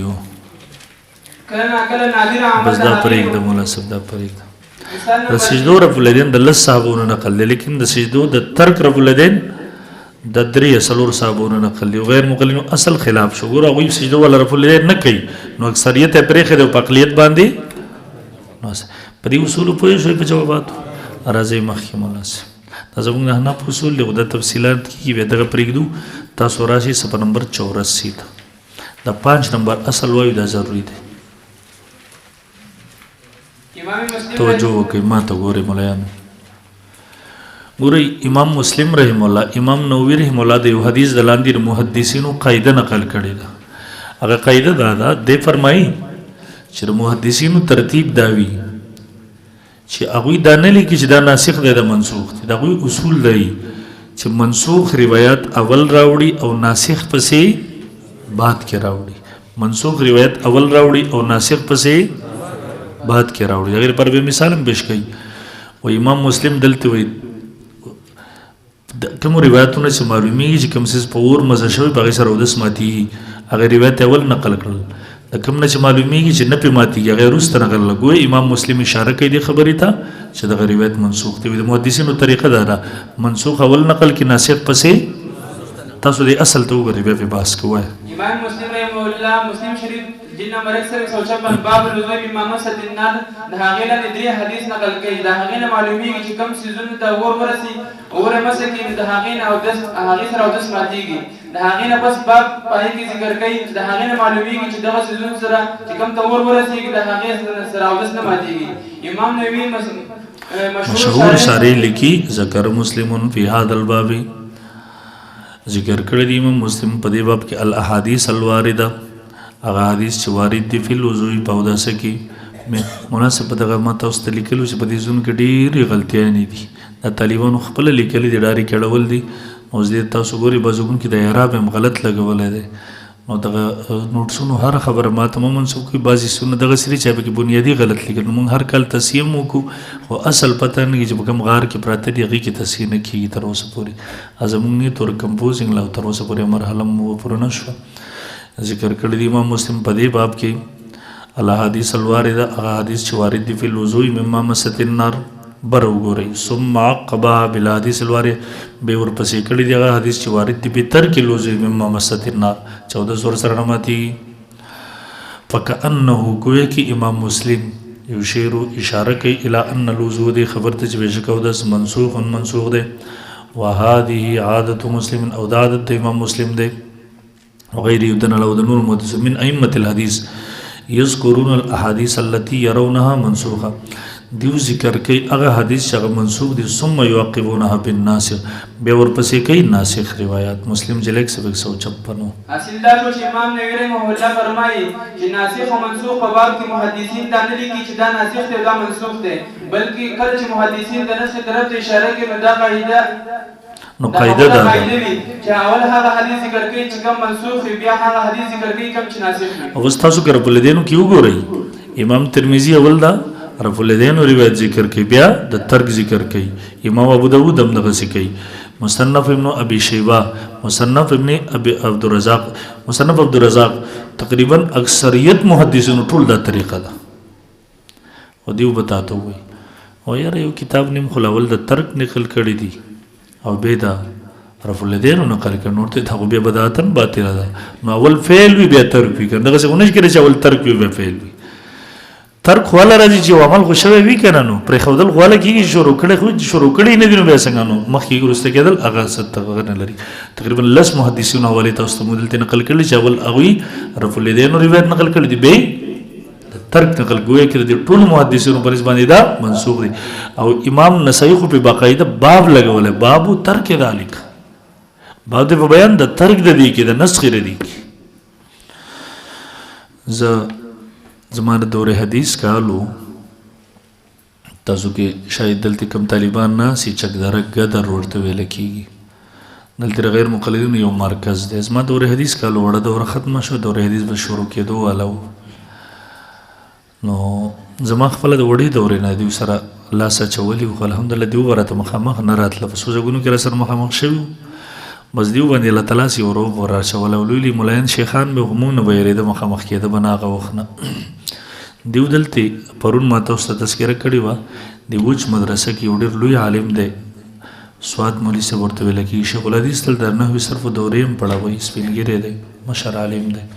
کله نادر عمل بس دا پرېږده مولا صاحب دا پرېږده د سجدو رفع الیدین د 10 صحابونو نقل دی لیکن د سجدو د ترک رفع الیدین د 3 صحابونو نقل دی غیر مقلدینو اصل خلاف شو ګوره هغوی سجدو والا رفع الیدین نه کوي نو اکثریت یې پرېښی دی په اقلیت باندې نو په دې اصولو پوه شوئ په جواباتو راځئ مخکې مولا صاحب دا زموږ د احناف اصول دی خو دا تفصیلات کېږي بیا دغه پرېږدو تاسو راشئ صفحه نمبر 84 ته د 5 نمبر اصل وایو دا ضروري دی توجه وکړئ ما ته ګورئ ملایانو ګورئ امام مسلم رحم الله امام نووي رحم الله د یو حدیث د لاندې محدثینو قاعده نقل کړې ده هغه قاعده دا ده دی فرمایي چې د محدثینو ترتیب دا وي چې هغوی دا نه لیکي چې دا ناسخ دی د منسوخ دی د هغوی اصول دی چې منسوخ روایت اول راوړي او ناسخ پسې بعد کې راوړي منسوخ روایت اول راوړي او ناسخ پسې بعد کې راوړي هغې لپاره به مثال هم پیش کوي و امام مسلم دلته وایي د کوم روایتونه چې معلومیږي چې کوم څه په اور مزه شوی په هغې سره اودس ماتېږي هغه روایت اول نقل کړل د کوم نه چې معلومیږي چې نه پې ماتېږي هغه وروسته نقل کړل ګویا امام مسلم اشاره کوي دې خبرې ته چې دغه روایت منسوخ دی د محدثینو طریقه دا ده منسوخ اول نقل کې ناسخ پسې تاسو دې اصل ته وګورئ بیا پې بحث کوئ امام مسلم رحمه الله مسلم شریف جلد نمبر 156 باب الوضوء مما مست النار د هغې لاندې درې حدیث نقل کوي د هغې نه معلومیږي چې کوم څیزونو ته اور ورسي اور یې مسه کړي د هغې نه هغې سره اودس ماتېږي د هغې نه بس باب په هغې کې ذکر کوي د هغې نه معلومیږي چې دغه څیزونو سره چې کوم ته اور ورسېږي د هغې سره اودس نه ماتېږي امام نووي مشهور شارح لیکي ذکر مسلم فی هذا الباب ذکر کړی دی امام مسلم په دې باب کې الاحادیث الوارده هغه حدیث چې وارد دي فی الوضوء په اوداسه کې مناسب دغه ما تاسو ته لیکلو چې په دې ځون کې ډېرې غلطیانې دي د طالبانو خپل لیکلي دي ډاري کړول دي اوس دې تاسو ګوري بازوګون کې د اعراب هم غلط لګولی دی نو دغه نوټسونو هر خبره ما ته منسوب کوي بعضې څونه دغه سري چې پکې بنیادي غلط لیکل نو موږ هر کال تصحیح وکړو خو اصل پته نه کېږي چې په کوم غار کې پراته دي هغې کې تصحیح نه کېږي تر اوسه پورې زموږ نیت ور کمپوزینګ لا تر اوسه پورې مرحله مو پوره نه شوه ذکر کړی دی امام مسلم په دې باب کې الاحادیث الوارده هغه حدیث چې وارد دي فی الوضوء مما مست النار بر وګورئ ثم عقبها بالحدیث الوارد بیا ورپسې کړي دي هغه حدیث چې وارد دي بترک الوضوء مما مست النار 14 زور سره نه ماتېږي فکأنه گویا کې امام مسلم یشیر اشاره کوي الی ان الوضوء دی خبر ته چې بېشکه اودس منسوخ دی وهذه عادة مسلم او د عادت د امام مسلم دی وغير يدن لو د نور محدث من ائمه الحديث يذكرون الاحاديث التي يرونها منسوخه دیو ذکر کوي هغه حدیث چې منسوخ دي ثم يعقبونها بالناسخ بیا ورپسې کوي ناسخ روایت مسلم جلد 156 اصل دا چې امام نووي رحمه الله فرمایي چې ناسخ او منسوخ په باب کې محدثین دا نه لیکي چې دا ناسخ دی دا منسوخ دی بلکې کله چې محدثین د نسخ طرف ته اشاره کوي نو دا قاعده نو قاعده دا چې اول هغه حدیث ذکر کوي چې کوم منسوخ بیا هغه حدیث ذکر کوي کوم چې ناسخ وي او تاسو کې رب الدین کې وګورئ امام ترمذی اول دا رب الدین روایت ذکر کوي بیا د ترک ذکر کوي امام ابو داود هم دغه څه کوي مصنف ابن ابي شيبه مصنف ابن ابي عبد الرزاق مصنف عبد الرزاق تقریبا اکثریت محدثینو ټول دا طریقه ده او دیو بتاته وي او یاره یو کتاب نیم خلاول د ترک نقل کړی دی او بیدا رفع اليدين نقل کړه نور ته خو بیا بدعتن باطل ده نو اول فعل وی بیا ترک وی کنه دغه څنګه کړي چې اول ترک وی بیا فعل وی ترک ولا راځي چې عمل خو شوی وی کنه نو پر خودل غواله کیږي شروع کړي نه دي نو بیا څنګه نو مخکې ورسته کېدل هغه ستغه نه لري تقریبا لس محدثین حواله تاسو ته مدلته نقل کړي چې اول هغه رفع اليدين روایت نقل کړي دي به ترک نقل گویا کې د ټول محدثینو پر باندې دا منسوخ دي او امام نسائی خو په باقاعده باب لګول باب ترک ذالک باب د بیان د ترک د دې کې د نسخ لري زمانه دور حدیث کالو تاسو کې شاید دلته کم طالبان نه سی چک درګه در ورته ویل کیږي دلته غیر مقلدین یو مرکز دی زمانه دور حدیث کالو وړه دور ختم شو دور حدیث به شروع کېدو والو نو زما خپل د وړي دورې نه دی سره لاس چولې خو الحمدلله دی ورته مخامخ نه راتله په سوزګونو کې سره مخامخ شوی بس دیو باندې الله تعالی سی ورو ورا شول ولولي مولین شیخان به همون ویری د مخامخ کېده بناغه وخنه دیو دلته پرون ما تاسو ته تذکرہ کړی و دی وچ مدرسه کې وړر لوی عالم دی سواد مولوی سے ورته ویل کی شیخ الحدیث تل درنه صرف دورې هم پړاوي سپینګری دی مشر عالم دی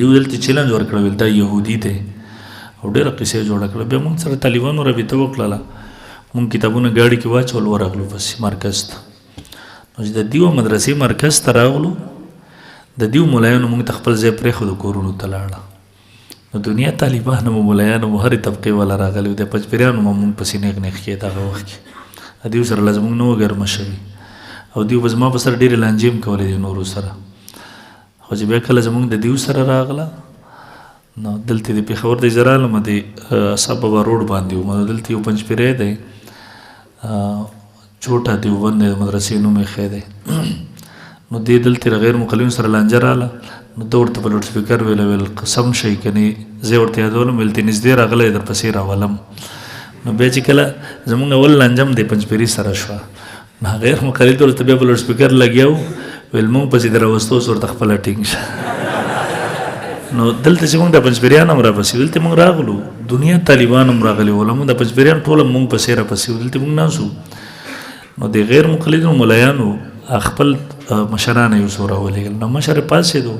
دیو دلته چیلنج ورکړ ویل دا يهودي دی او ډېر قصې جوړ کړل به موږ سره طالبانو رابطه وکړه موږ کتابونه گاډي کې واچول ورغلو بس مرکز ته نو د دیو مدرسې مرکز ته راغلو د دیو مولایانو موږ خپل ځای پرې خو د کورونو ته لاړه نو دنیا طالبانو مولایانو هرې طبقې والا راغلي د پچپریانو موږ پسې نیغ نیغ کې دغه وخت کې دیو سره لازم نو ګرمه شوي او دیو بس ما په سره ډېرې لانجې هم کولې دي نورو سره خو چې بیا کله زموږ د دیو سره راغله نو دلته د پېښور د زرالم د اصحاب بابا روډ باندې و دلته یو پنجپیری دی چوټه دیوبند د مدرسې نوم یې ښی دی نو دې دلته غیر مقلدین سره لانجه راله نو ده ورته په لوډ سپیکر ویل قسم شئ کنې زه ورته یادولم ویل ته نږدې راغلی درپسې راولم نو بیا چې کله زموږ اول لانجه هم د پنجپیري سره شوه نه غیر مقلد ورته بیا په لوډ سپیکر لګیاو ویل مونږ پسې در راوستو اوس ورته خپله ټینګ شه. نو دلته چې مونږ د پنجپیریان هم راپسې دلته مونږ راغلو، دنیا طالبان هم راغلي وله، مونږ د پنجپیریان ټول هم مونږ پسې راپسې وو، دلته مونږ ناسو. نو د غیر مقلدو ملایانو خپل مشران یې اوس راولېږل. نو مشر پاڅېدو،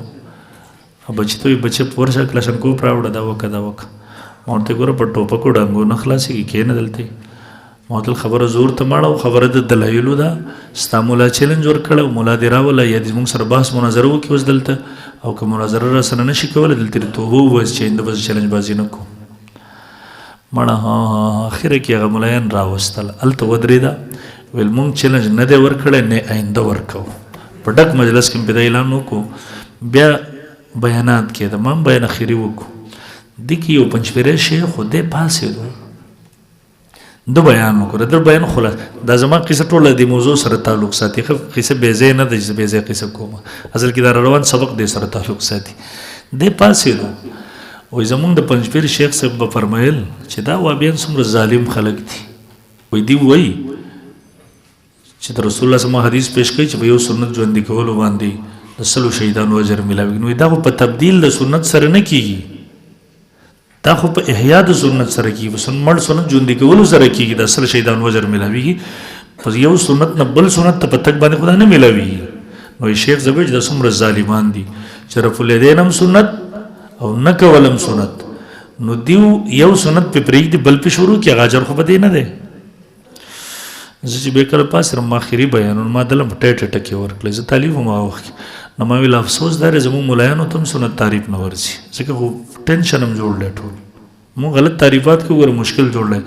بچي ته وایي بچه ورشه کلاشنکوف راوړه دا وکړه دا وکړه. ما ورته ګوره په ټوپکو ډانګو نه خلاصېږي، کښېنه دلته. ما ورته خبره زور ته ماړه او خبره د دلایلو ده، ستا ملا چیلنج ورکړی، ملا دې راوله یا دې زموږ سره بحث مناظره وکړي اوس دلته، او که مناظره را سره نه شي کولی دلته دې توبه ووایاست چې آینده به چیلنج بازي نه کوم. مړه ها اخره کې هغه ملایان راوستل، هلته ودرېده، ویل مونږ چیلنج نه دی ورکړی نه آینده ورکوو. په ډک مجلس کې مې په دا اعلان وکړو. بیا بیانات کېده، ما هم بیان اخري وکړو. دې کې یو پنجپیری شیخ خو دی پاڅېدو، ده بیان وکړو. د بیان خلاص دا زما قصه ټوله د موضوع سره تعلق ساتي، قصه بې ځای نه ده چې بې ځای قصه کوم، اصل کې دا روان سبق دې سره تعلق ساتي. دی پاڅېدو، وایي زمونږ د پنجپیر شیخ صاحب به فرمیل چې دا وابیان څومره ظالم خلک دي. وایي دی وایي چې د رسول الله صلی الله حدیث پیش کوي چې په یو سنت ژوندي کولو باندې د 100 شهیدانو اجر ملاوي. نو دا خو په تبدیل د سنت سره نه کیږي، دا خو په احیا د سنت سره کیږي، مړ سنت ژوندي کولو سره کیږي، د 100 شهیدانو اجر ملاويږي. پس یو سنت نه بل سنت ته په تک باندې خدا نه ملاويږي. نو شیخ زبیج د څومره ظالمان دي چې رفع الیدین هم سنت او نه کولم سنت، نو دیو یو سنت په پرېږدي بل په شروع کې اجر خو به دی نه دی. زه چې بیکله پاس رم آخري بیانونه ما دلم ټیټه ټکې ورکړلې، زه تعلیف هم هغه وخت نو ما ویل افسوس دا دی زموږ ملایانو ته هم سنت تعریف نه ورځي، ځکه خو ټینشن هم جوړ دی ټول. مونږ غلط تعریفات کوو، ګوره مشکل جوړ دی.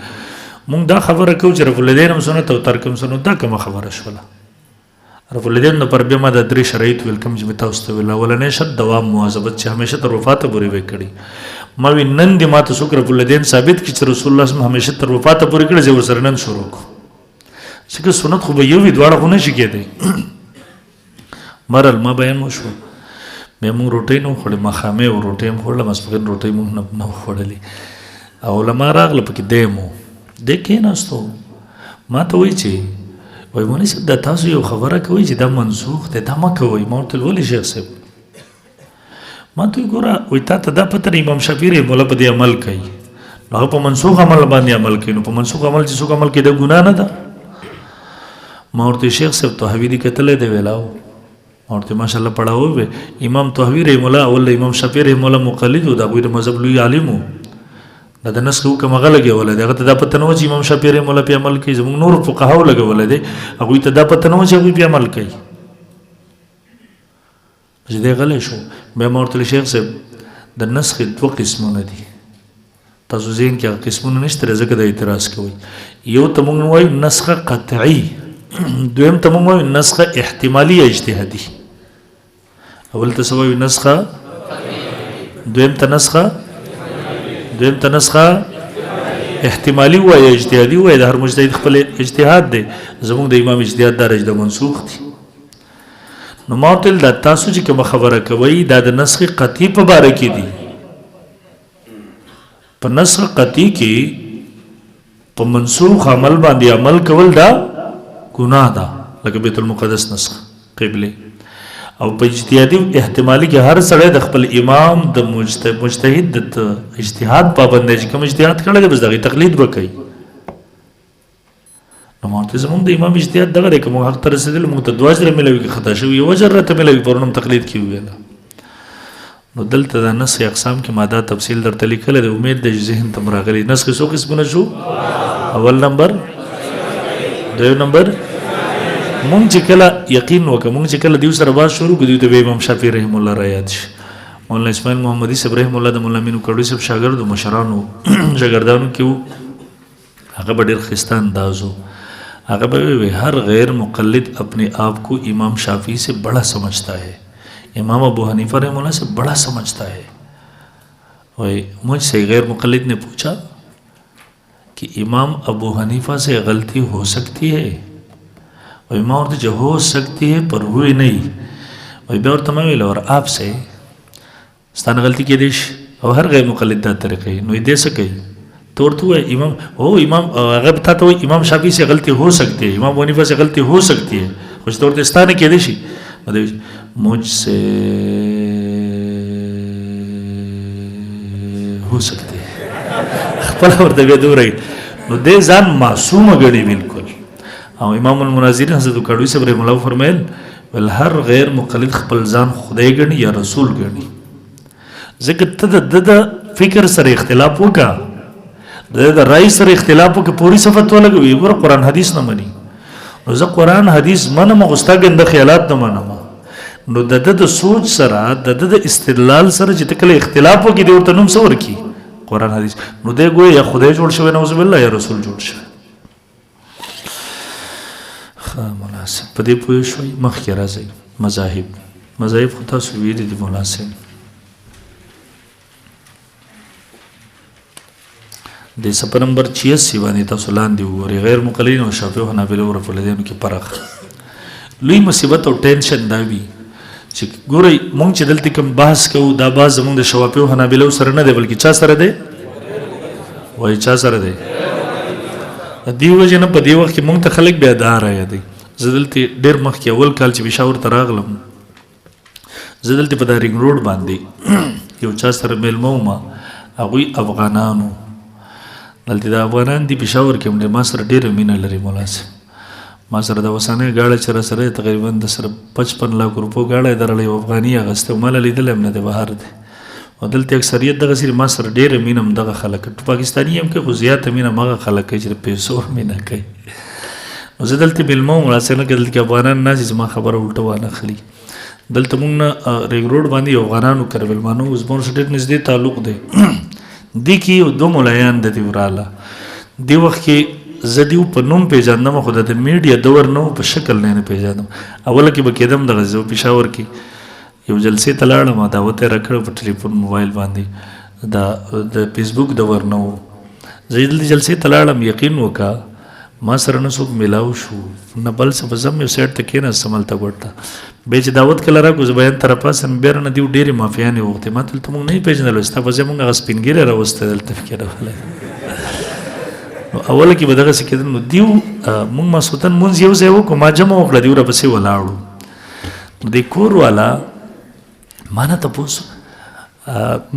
مونږ دا خبره کوو چې رفع الیدین هم سنت او ترک هم سنت، دا کومه خبره شوله؟ رفع الیدین نه پر بیا ما د 3 شرایط ویل کوم چې مې تاسو ته ویل. اولنی شرط دوام مواظبت چې همیشه تر وفاته پورې به کړي. ما وی نن دې ما ته څوک رفع الیدین ثابت کړي چې رسول الله صلی الله همیشه تر وفاته پورې کړي، زه ورسره نن شروع کړو، ځکه سنت خو به یو وي دواړه خو نه شي کېدی. مرل ما بیان وشو، بیا مونږ روټۍ نه وخوړې، ماښامې او روټۍ هم خوړله، ماسپښین روټۍ مونږ نه وخوړلې. او علما راغله پکې دی مو دی کېناستو، ما ته وایي چې وایي مولوي صاحب دا تاسو یو خبره کوئ چې دا منسوخ دی، دا مه کوئ. ما ورته ویل ولې شیخ صاحب؟ ما ته وایي ګوره وایي تا ته دا پته نه امام شافعي رحمه الله په دې عمل کوي، نو هغه په منسوخ عمل باندې عمل کوي، نو په منسوخ عمل چې څوک عمل کوي دا ګناه نه ده. ما ورته شیخ صاحب طحاوي دې کتلی دی ویلاو، ما ورته ماشاءالله پڑھاو وی امام طحاوي رحمه الله اول امام شافعي رحمه الله مقلد و د هغوی د مذهب لوی عالم و، دا د نسخ حکم هغه لګولی دی، هغه ته دا پته نه وه چې امام شافعي رحمه الله پې عمل کوي. زموږ نورو فقهاو لګولی دی، هغوی ته دا پته نه وه چې هغوی پې عمل کوي. چې دی غلی شو. بیا ما ورته شیخ صاحب د نسخ 2 قسمونه دي، تاسو ذهن کې هغه قسمونه نشته دی ځکه د اعتراض کوئ. یو ته موږ وایو نسخه قطعي، دویم ته موږ وایو نسخه احتمالي یا اجتهادي. اول ته څه وایو نسخه، دویم ته نسخه احتمالي وایي اجتهادي وایي، د هر مجتهد خپل اجتهاد دی. زموږ د امام اجتهاد دا رجده منسوخ دي. نو ما ورته ویل دا تاسو چې کومه خبره کوئ دا د نسخ قطعي په باره کې دي. په نسخ قطعي کې په منسوخ عمل باندې عمل کول دا ګناه ده، لکه بیت المقدس نسخ قبله. او په اجتهادي احتمالي کې هر سړی د خپل امام د مجتهد د اجتهاد پابند دی، چې کوم اجتهاد کړی دی بس دغې تقلید به کوي. نو ما ورته زموږ د امام اجتهاد دغه دی، که موږ حق ته رسېدلي موږ ته 2 اجره ملوي، که خطا شوي 1 اجر راته ملوي، پرون هم تقلید کې وویله. نو دلته د نسخ اقسام کې ما دا تفصیل درته لیکلی دی، امید دی چې ذهن ته م راغلی. نسخ څو قسمونه شو؟ اول نمبر، دویم نمبر مونږ چې کله یقین وکړو، مونږ چې کله دیو سره باز شروع کړو، دیو ته به امام شافعي رحم الله را یاد شي. مولانا اسماعیل محمدي صاحب رحم الله د مولا امین کډوي صاحب شاګرد و، مشرانو شاګردانو کې و، هغه به ډېر ښایسته انداز و. هغه به وی ہر غیر مقلد اپنے آپ کو امام شافعی سے بڑا سمجھتا ہے، امام ابو حنیفہ رحمہ اللہ سے بڑا سمجھتا ہے. وہی مجھ سے غیر مقلد نے پوچھا کہ امام ابو حنیفہ سے غلطی ہو سکتی ہے؟ وہی ماں اور جو ہو سکتی ہے پر ہوئی نہیں. وہی بے اور تمام اور آپ سے ستان غلطی کی دیش اور ہر غیر مقلد دا طریقے نوی دے سکے तो ورته امام او امام هغه ته ته امام شافعی سے غلطی ہو سکتی ہے امام حنیفہ سے غلطی ہو سکتی ہے خوش طور ته ستانه کې دي شي مجھ سے हो सकते हैं خپل ورته به دوی نو دې ځان معصوم غړي بالکل او امام المناظرین حضرت کډوی صاحب رحم الله فرمایل ول هر غیر مقلد خپل ځان خدای غني یا رسول غني ځکه ته د فکر سره اختلاف وکا د رائے سره اختلاف وکړه پوری صفت ولګوي ګور قران حدیث نه مني نو زه قران حدیث منم غوستاګند خیالات نه منم نو د سوچ سره د استدلال سره چې تکله اختلاف وکړي د ورته نوم سور کی قران حدیث نو دی ګوي یا خدای جوړ شوی نعوذ بالله یا رسول جوړ شوی مناسب په دې پوه شوي مخکې راځي مذاهب خو تاسو ویلي دي مناسب د صفحه نمبر 86 باندې تاسو لاندې وګورئ غیر مقلدین او شافعي او حنابلة او رفضیانو کې فرق لوی مصیبت او ټینشن دا وی چې ګورئ مونږ چې دلته کوم بحث کوو دا بحث زموږ د شافعي او حنابلة سره نه دی بلکې چا سره دی وای چا سره دی دیو جن په دی وخت کې مونږ ته خلک بیا دار راځي زدلته ډیر مخکې اول کال چې پېښور ته راغلم زدلته په دارینګ روډ باندې یو چا سره ملمو ما هغوی افغانانو دلته د افغانان دی پېښور کې ما سره ډېره مینه لري مولا صاحب ما سره د وسانې ګاډه چې راسره تقریبا د سره 55 لک روپو ګاډه درلې افغاني اغسته مال لیدل هم نه د بهر دی او دلته اکثریت دغه سری ما سره ډېره مینه هم دغه خلک پاکستاني هم کې خو زیاته مینه مغه خلک چې پیسو مینه کوي نو زه دلته بلمو راسره کې افغانان نه چې ما خبره الټه وانه خلی دلته مونږ ریګ روډ باندې افغانانو کربل مانو زمون سټیټ نږدې تعلق دی دی کې دو مولایان د دی وراله دی وخت کې زدیو په نوم پیژاندم خو د میډیا دور نو په شکل نه پیژاندم اوله کې به کېدم د غزو پېښور کې یو جلسې ته لاړم دعوت یې راکړه په ټلیفون موبایل باندې د فیسبوک دور نو زه دلته جلسې ته لاړم یقین وکړه ما سره نه څوک میلاو شو نه بل څه به زم یو سیټ ته کېناستم هلته ګوټ ته بیا چې دعوت کله راکړو زه بیان ته راپاسم بیا رانه دیو ډېرې مافیانې وغوښتې ما ته دلته مونږ نه یې پېژندلو ستا په ځای مونږ هغه سپین ږیری راوستی دلته کېدولی نو اوله کې به دغسې کېدل نو دیو مونږ ماسخوتن مونځ یو ځای وکړو ما جمع وکړه دیو راپسې ولاړو نو د کور والا ما نه تپوس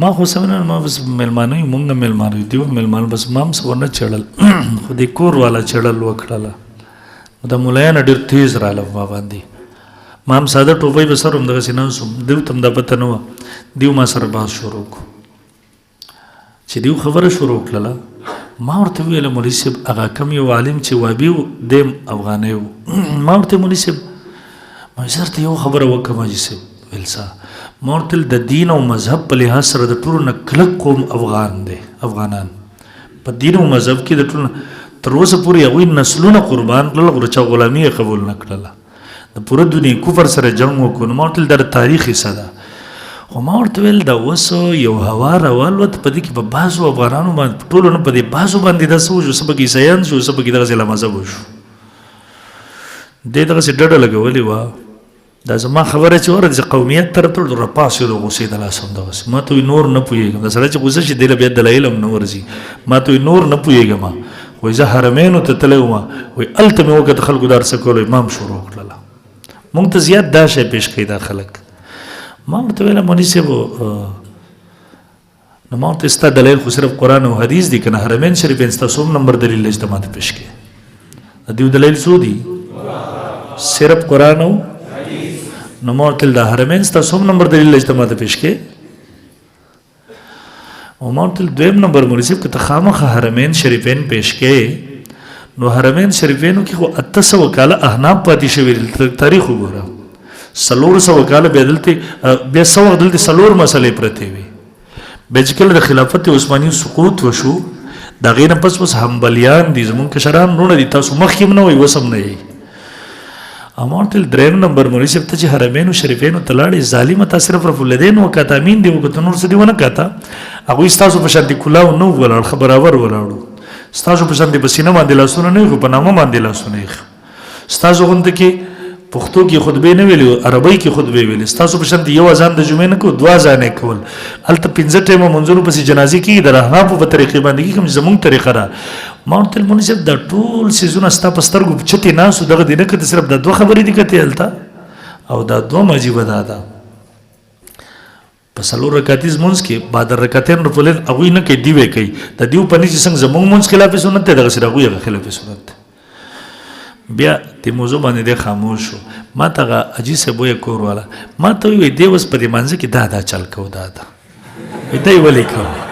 ما خو سمنه ما بس مېلمانه یو مونږ نه مېلمانه یو دیو مېلمانه بس ما هم څه ونه چړل خو د کور والا چړل وکړله نو د مولایانو ډېر تیز راغله ما باندې ما هم ساده ټوپۍ به سر هم دغسې ناست وم دیو ته هم دا پته نه وه دیو ما سره بحث شروع کړو چې دیو خبره شروع کړله ما ورته وویله مولوي صاحب هغه کم یو عالم چې وابي و دی افغانی و ما ورته مولوي صاحب ما زه درته یو خبره وکړم حاجي صاحب ویل څه ما ورته د دین او مذهب په لحاظ سره د ټولو نه کلک قوم افغانان په دین او مذهب کې د ټولو تر اوسه پورې هغوی نسلونه قربان کړل خو چا غلامي یې قبول نه کړله د پوره دنیا کفر سره جنګ وکړو نو ما ورته ویل دا تاریخ حصه ده خو ما ورته ویل دا اوس یو هوا راوالوت په دې کې په بعضو افغانانو باندې په ټولو نه په دې بعضو باندې داسې وشو څه پکې عیسایان شو څه پکې دغسې لامذهب وشو دې دغسې ډډه لګولې وه دا زما خبره چې ورته قومیت طرف ته راپاسېدو غوسې د لاس هم دغسې ما ته وایي نور نه پوهېږم دا سړی چې غوسه شي دی له بیا دلایل هم نه ورځي ما ته وایي نور نه پوهېږم وایي زه حرمینو ته تللی وم وایي هلته مې وکړه خلکو دا هر څه کولو امام شروع کړله مونږ ته زیات دا شی پیش کوي دا خلک ما ورته ویله مولوي صاحب نو ما ورته ستا دلیل خو صرف قرآن او حدیث دي که نه حرمین شریفین ستا څوم نمبر دلیل دی چې ته ماته پیش کړې د دیو دلیل څو دي صرف قرآن او نو ما ورته د حرمین ستا څوم نمبر دلیل دی چې ته ماته پیش کړې او ما ورته دویم نمبر مولوي صاحب که ته خامخا حرمین شریفین پیش کړې نو حرمین شریفینو کې خو 800 کاله احناف پاتې شوي تاریخ وګوره 400 کاله بیا دلته بیا څه وخت دلته 4 مسلې پرتې وي بیا چې کله د خلافت عثماني سقوط وشو د هغې نه پس اوس حنبلیان دي زمونږ کشران وروڼه دي تاسو مخکې هم نه وئ اوس هم نه یئ او ما ورته درېیم نمبر مولوي صاحب ته چې حرمینو شریفینو ته لاړې ظالمه تا صرف رفع الیدین وکاته امین دې وکړه نور څه دې ونه کاته هغوی ستاسو په شان دي کلاو نه ولاړ ښه برابر ولاړو ستاسو په شان دې په سینه باندې لاسونه نه ایښو په نامه باندې لاسونه ایښو ستاسو غونته کې پښتو کې خطبه نه ویلي عربی کې خطبه ویلي تاسو په شان یو اذان د جمعې نه کو دوا ځانې کول الته 15 ټیمه منځونو پسې جنازې کې د رحنا په طریقې باندې کوم زمونږ طریقه را ما ورته مناسب د ټول سيزونه ستا په سترګو چټي ناسو دغه دینه کې صرف د دوه خبرې دي کته الته او دا دوه مجيبه ده په څلور رکعاتیز مونږ کې بعد رکعتین رفلین هغه نه کې دی وی کوي د دیو پنځه څنګه زمونږ مونږ خلاف سنت ده دغه سره هغه خلاف سنت بیا د موضوع باندې د خاموش شو ما ته اجي سه بوې کور والا ما ته وی دی وس په دې منځ کې دا چل کو دا دې ولې کو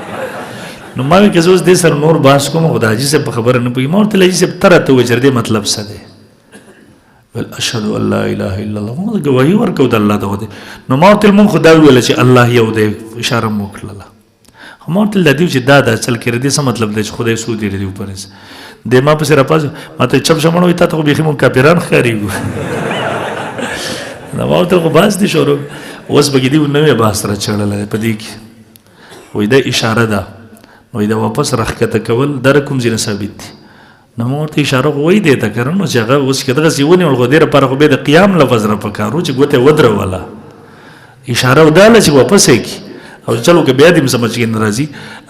نو ما کې زوس دې سر نور باس کوم خدای جی سه په خبره نه پوي ما ورته لږ سه تر ته وجر دې مطلب څه دی ول اشهد ان لا اله الا الله موږ گواہی ورکو د الله ته نو ما ورته مون خدای ویل چې الله یو دې اشاره مو کړله ما ورته لدی چې دا چل کې دې څه مطلب دی چې خدای سو دې دې اوپر د ما په سره پاز ما ته چپ شمنو وي تاسو به خمو کاپیران خاريګو نو ما ته خو باز دي شروع اوس بګې دی نو باز سره چړل په دې کې وې د اشاره ده نو دا واپس راخته کول در کوم ځین ثابت دي نو ورته اشاره وې دې ته کړنو چې هغه اوس کې دغه سیونی ول غوډه پر خو به د قیام لفظ را پکارو چې ګوته ودره ولا اشاره وداله چې واپس کی او چلو کې بیا دې سمجھ کې ناراضي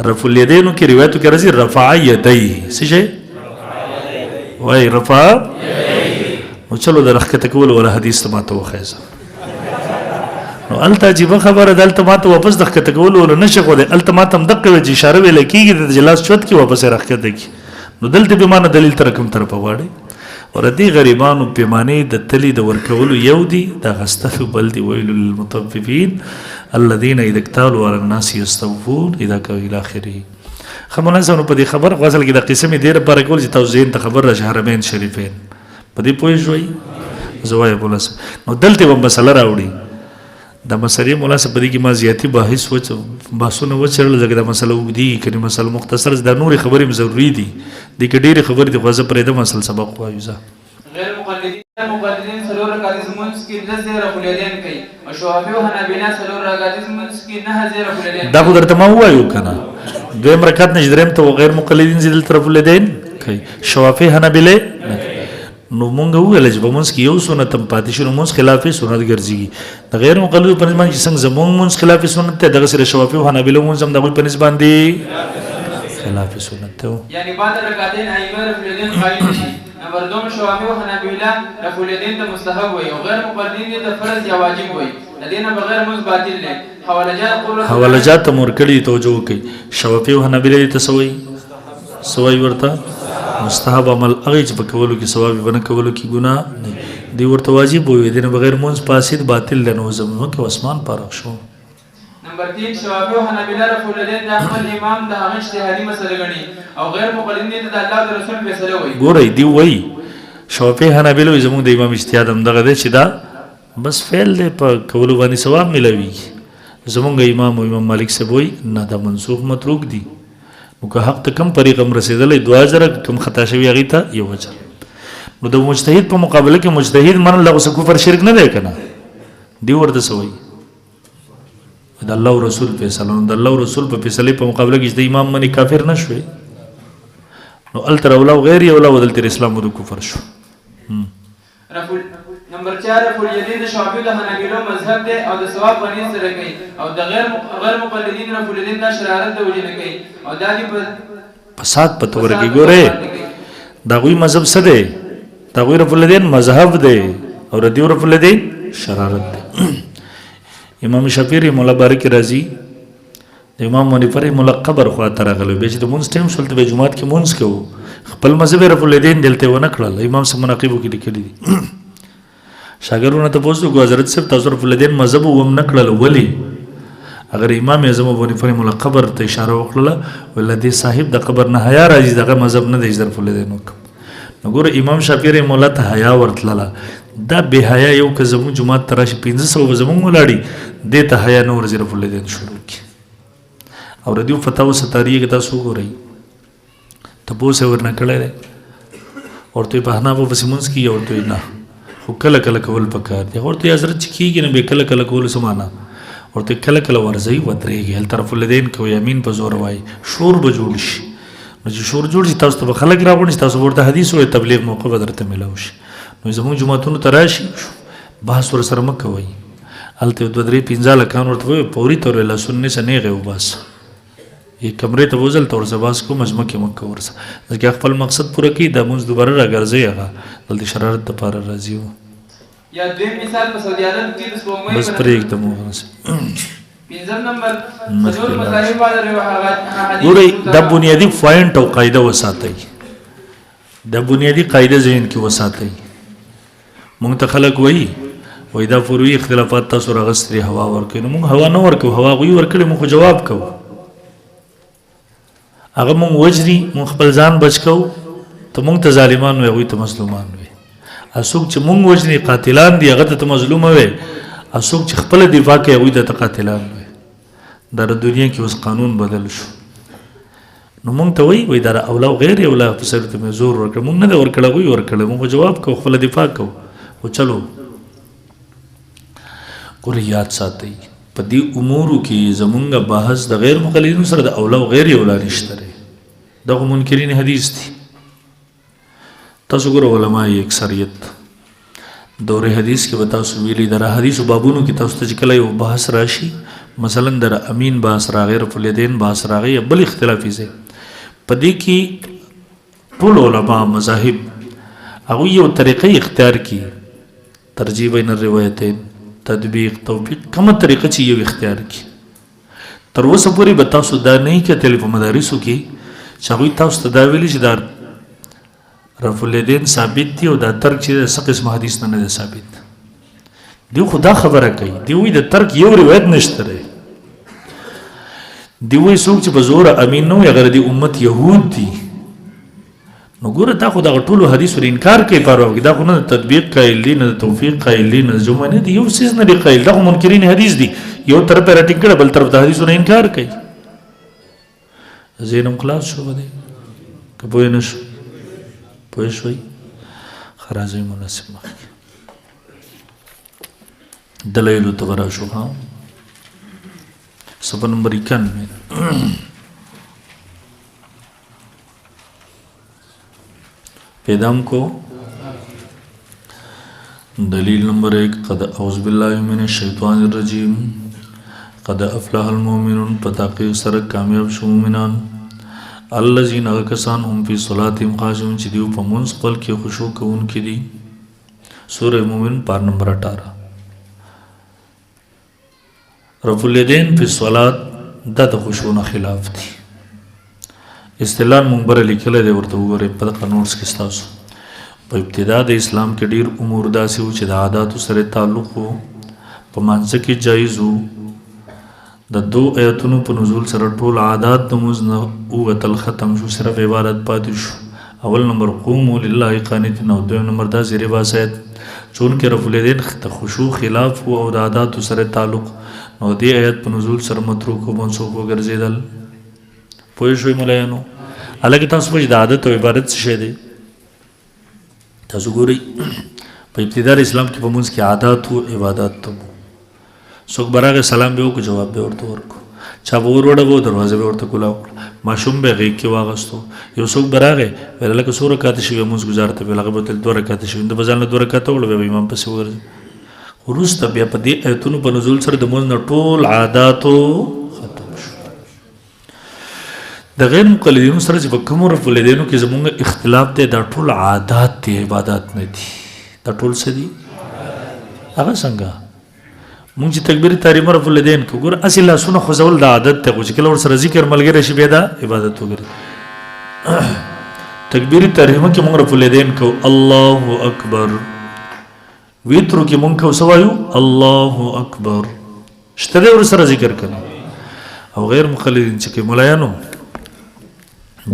رفع الیدین کې روایتو کې راځي رفع یدی څه شي وای رفع او چلو د رخته کول ولا حدیث ته ماته وخیزه نو الته عجیب خبره دلته ماته واپس د رخته کول ولا نشه خو دلته ماته هم دغه وجه اشاره ویل کیږي د جلاس چوت کې واپس رخته کی نو دلته به معنی دلیل تر کوم طرف واړي ور دې غریبانو پیمانه د تلی د ورکول یو دی د غستف بل دی ویل للمطففين الذين اذا اكتالوا على الناس يستوفون اذا كانوا الى اخره خمنځونو په دې خبر غزل کې د قسمه ډیره پر کول چې توزین ته خبر راځي حرمین شریفین په دې پوه شوي زوای بولس نو دلته و مسله راوړي د مسلې مولا سره په دې کې ما زیاتی بحث وچ باسونه وچرل زګه د مسله ودی کړي مسله مختصر د نور خبرې ضروری دي د کې ډیره خبرې د غزه پرې د مسله سبق وایو غیر مقلدین سلور رکعات منځ کې لزه رفلیدین کوي او شوافی او حنابلہ سلور رکعات منځ کې نه زه رفلیدین دا خو درته ما وایو کنه دویم رکعت نش دریم ته غیر مقلدین زیدل طرف لیدین کوي شوافی حنابلہ نو مونږ ویل چې په منځ کې یو سنت هم پاتې شو منځ خلافي سنت ګرځي د غیر مقلد په نسبت چې څنګه زمونږ منځ خلافي سنت ته دغه سره شوافی او حنابلہ منځ هم دغه په نسبت باندې خلافي سنت ته یعنی بعد رکعتین ایمه رفلیدین قائم شي نمبر 2 شوافی او حنابلہ رفلیدین ته مستحب وي او غیر مقلدین ته فرض یا واجب وي لدينا بغیر مز باطل نه حوالجات مور کړي توجه کوي شوافی او حنابلہ ته سوي ورته مستحب عمل هغه چې په کولو کې ثواب بنه کولو کې ګناه نه دی ورته واجب وي دینه بغیر مونږ فاسد باطل نه زمو کې اسمان پارک شو نمبر 3 شوافی او حنابلہ رفلیدین د احمد امام د هغه اجتهادي مسله غني او غیر مقلدین د الله او رسول فیصله وي ګورئ دی وای شوافی حنابلہ زمو د امام اجتهاد هم دغه چې دا بس فعل له په کولو باندې ثواب ملوي زمونږ امام او امام مالک سے وای نه دا منسوخ متروک دي نو که حق ته کم طریقم رسیدلې 2000 کم خطا شوی هغه ته یو وجه نو د مجتهد په مقابله کې مجتهد من له څه کفر شرک نه دی کنه دی ورته سوی د الله او رسول فیصله د الله او رسول په فیصله په مقابله کې د امام منی کافر نشوي نو التر اولا غیر یو لا ودل تر اسلام او کفر شو نمبر 4 رفلیدین د شوافی د حنابلہ مذهب دی او د ثواب غنی سره کوي او د غیر مقلدین رفلیدین د شرارت د وجه نه کوي او د دې فساد په تور کې ګوره دا غوي مذهب څه دی دا غوي رفلیدین مذهب دی او ردی رفلیدین شرارت دی امام شافعی مولا بارک رازی د امام منیفر مولا قبر خوا تر غلو به چې د مونږ ټیم شولته به جمعات کې مونږ کوو خپل مذهب رفلیدین دلته ونه کړل امام سم مناقب کې لیکلي دي شاګردونه ته پوښتنه کو حضرت صاحب تاسو رفلیدین مذهب ووم نه کړل ولی اگر امام اعظم ابو حنیفه مولا قبر ته اشاره وکړه ولدي صاحب د قبر نه حیا راځي دغه مذهب نه دی رفلیدین نو ګور امام شافعی مولا ته حیا ورتله دا به حیا یو که زمو جمعه تراش 1500 زمو ولاړی د ته حیا نور رفلیدین شروع کی او ردیو فتاوا ستاریه کې تاسو ګورئ ته پوسه ورنه کړل ورته په حنا په سیمونس کې ورته نه خو کله کله کول پکار دی ورته حضرت کیږي نه به کله کله کول سمانا ورته کله کله ورځي ودرېږي هل طرف الدین کو یمین په زور وای شور به جوړ شي نو چې شور جوړ شي تاسو ته خلک راغونی تاسو ورته حدیث او تبلیغ موقع بدرته ملاوي نو زموږ جمعهتونو تراشي بحث ور سره مکه وای الته دوه درې پنځه لکان ورته وای پوری تور له سنې سنې غو بس یې کمرې ته وزل تور زباس کو مزمکه مکه ورسه ځکه خپل مقصد پوره کی د مونږ دوباره راګرځي هغه دلته شرارت ته پاره راځي یا دوی مثال په سعودي عرب کې د سپوږمۍ بس پرې एकदम وغنس پنځم نمبر څلور مذاهب والے حدیث ګورئ د بنیادی پوینټ او قاعده وساتئ د بنیادی قاعده ذهن کې وساتئ مونږ ته خلک وایي دا فروعي اختلافات تاسو راغستري هوا ورکوي نو مونږ هوا نه ورکو هوا غوي ورکړي مونږ جواب کوو هغه مونږ وجري مونږ خپل ځان بچ کوو ته مونږ ته ظالمان وي هغوی ته مظلومان وي اسوک چې مونږ وجني قاتلان دي هغه ته مظلوم وي اسوک چې خپل دفاع کوي هغوی ته قاتلان وي دا د دنیا کې اوس قانون بدل شو نو مونږ ته وایي دا اولا او غیر اولا په سر ته زور ورکړه مونږ نه ورکړه هغوی ورکړه مونږ جواب کوو خپل دفاع کوو او چلو ګورئ یاد ساتئ په دې امورو کې زمونږ بحث د غیر مقلدینو سره د اولا او غیر اولا نشته دی دغه منکرین حدیث دي تاسو ګورئ علماء اکثریت دور حدیث کې به تاسو ویلي در حدیث بابونو کې تاسو ته چې کله یو بحث راشي مثلا در امین بحث راغی رفع الیدین بحث راغی یا بل اختلافي ځای په دې کې ټول علما مذاهب هغوی یو طریقې اختیار کړي ترجیح بین الروایتین تطبیق توفیق کومه طریقه چې یو اختیار کی تر اوسه پورې به تاسو دا نه کتل په مدارسو کې چې هغوی تاسو ته دا ویلي چې دا رفع الیدین ثابت دي او دا ترک چې څه قسم حدیث نه دی ثابت دی خدا خبره کوي دی وایي د ترک یو روایت نشته دی دی وایي څوک چې په زور امین نه وي هغه د امت یهود دي نو ګوره دا خو دغه ټولو حدیثو انکار کوي پروا کې دا خو نه تطبیق قایل دي نه توفیق قایل دي نه جمع نه دي یو څیز نه دي قایل دا خو منکرین حدیث دي یو طرف یې راټینګ کړه بل طرف د حدیثو نه انکار کوي ذهنم خلاص شو به دی که پوه نه شو پوه شوئ ښه راځئ مناسب مخکې دلایلو ته به راشو ها صفحه نمبر 91 پیدام کو دلیل نمبر 1 قد اعوذ باللہ من الشیطان الرجیم قد افلح المؤمنون پتاقی سر کامیاب شو مومنان الذین اکسان هم فی صلاتهم خاشعون چې دیو په منځ خپل کې خشوع کوونکي دي سورہ مومن پار نمبر 18 رفع الیدین فی الصلاۃ د خشوع نه خلاف دي اصطلاح منبر لیکل دی ورته وګورئ په دغه نوټس کې ستاسو په ابتدا د اسلام کې ډیر امور داسې وو چې د عاداتو سره تعلق وو په منځ کې جایز وو د دو آیتونو په نزول سره ټول عادات د مونځ نه ووتل ختم شو صرف عبادت پاتې شو اول نمبر قوموا لله قانتین او دویم نمبر دا زیر باسید چون کې رفع الیدین د خشوع خلاف وو او د عاداتو سره تعلق نو دې آیت په نزول سره متروک او منسوخ وګرځیدل پوه شوي ملایانو هلکه تاسو په د عادت او عبادت څه شی دی تاسو ګورئ په ابتدا د اسلام کې په مونځ کې عادات او عبادات ته څوک به راغی سلام به وکړو جواب به ورته ورکړو چا به ور وډبو دروازه به ورته کولاو کړه ماشوم به غېږ کې واغستو یو څوک به راغی ویل هلکه څو رکعته شوي مونځ ګزار ته ویل هغه به تل 2 رکعته شوي د به ځان له 2 رکعته وکړو بیا به امام پسې وګرځي وروسته بیا په دې ایتونو په نزول سره د مونځ نه ټول عاداتو ختم شو د غیر مقلدینو سره چې په کومو رفع الیدینو کې زمونږ اختلاف دی دا ټول عادات دي عبادات نه دي دا ټول څه دي هغه څنګه مونږ چې تکبیر تحریمه رفع الیدین کو ګور اصل لاسونه خوځول د عادت ته چې کله ورسره ذکر ملګری شي بیا دا عبادت وګرځي تکبیر تحریمه کې مونږ رفع الیدین کو الله اکبر ویترو کې مونږ کو سوایو الله اکبر شته ورسره ذکر کړه او غیر مقلدین چې مولایانو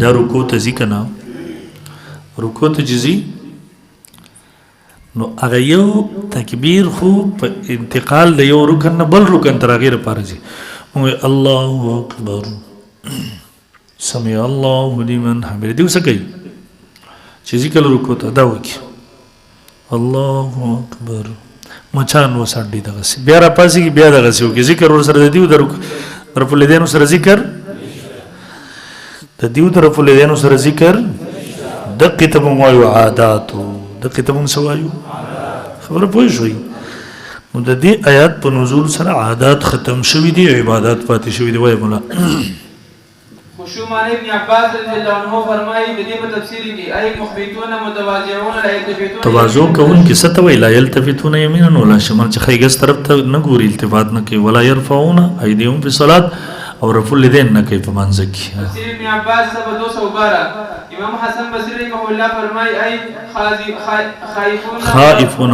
دا رکوع ته ځي که نه رکوع ته چې ځي نو هغه یو تکبیر خو په انتقال د یو رکن نه بل رکن تر هغې لپاره ځي موږ الله اکبر سمع الله لمن حمده دې څه کوي چې ځي کله رکوع ته دا وکړي الله اکبر مچان وسانډي دغسې بیا راپاڅېږي بیا دغسې وکړي ذکر ورسره د دیو د رفع الیدینو سره ذکر د دیو د رفع الیدینو سره ذکر دقې ته مونږ وایو عاداتو دقې ته مونږ څه وایو خبره پوه شوئ نو د دې آیات په نزول سره عادات ختم شوي دي عبادات پاتې شوي دي وای مولا خشوع معنی ابن عباس رضی الله عنه فرمایي د دې په تفسیر کې ای مخبتون متواضعون لا يلتفتون تواضع کوون کې ست وی لا يلتفتون يمينا ولا شمال چې خیګس طرف ته نه ګوري التفات نه کوي ولا يرفعون ايديهم في الصلاه او رفع اليدين نه کوي په منځ کې تفسیر ابن عباس 212 امام حسن بصری رحمه الله فرمایي ای خائفون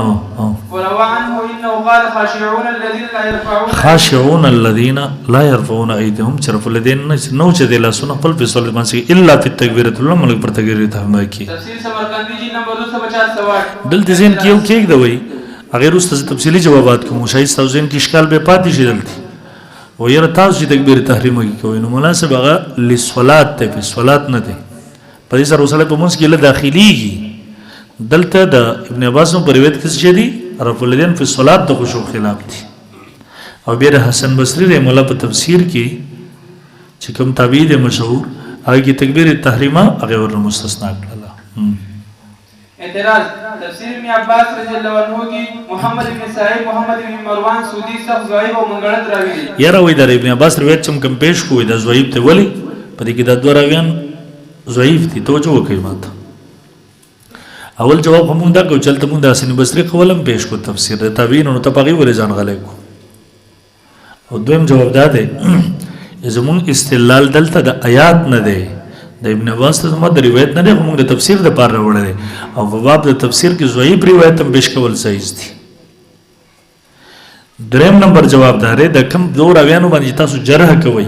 وروى عنه انه قال خاشعون الذين لا يرفعون خاشعون الذين لا يرفعون ايديهم شرف اليدين نو چې د لاسونو خپل په صلات باندې الا په تکبیرۃ الله ملک پر تکبیرۃ احمد کې تفسیر سمرقندی جی نمبر 250 دلته زین کیو کېګ دوی هغه روسته تفصیلی جوابات کوم شای توزین کې اشکال به پاتې شي دلته و ير تاسو چې تکبیر تحریم کوي نو مناسب هغه لصلات ته په صلات نه ده په دې سره وسله په موږ کې له داخليږي دلته د ابن عباس په روایت کې څه دي رفع اليدين في الصلاه د خشوع خلاف دي او بیر حسن بصری رحم الله په تفسیر کې چې کوم تعبیر مشهور هغه کې تکبیر تحریمه هغه ور مستثنا کړل اعتراض تفسیر ابن عباس رضی الله عنه کې محمد بن سعید محمد بن مروان سودی صاحب ضعیف او منګړت راوی دي یاره وې د ابن عباس روایت چې کوم پیش کوی د ضعیف ته ولی په دې کې د دوه راویان ضعیف دي توجه وکړئ ماته اول جواب هم دا کو چلته مونږ د حسن بصری قولم پیش کو تفسیر د تابعین نو تپاغي ولې ځان غلې کو او دویم جواب دا دی زمون استدلال دلته د آیات نه دی د ابن عباس ته زموږ د روایت نه دی موږ د تفسیر د پاره وړل دي او په باب د تفسیر کې ضعیف روایت هم پیش کول صحیح دي دریم نمبر جواب دا دی د کم دور اویانو باندې تاسو جرح کوي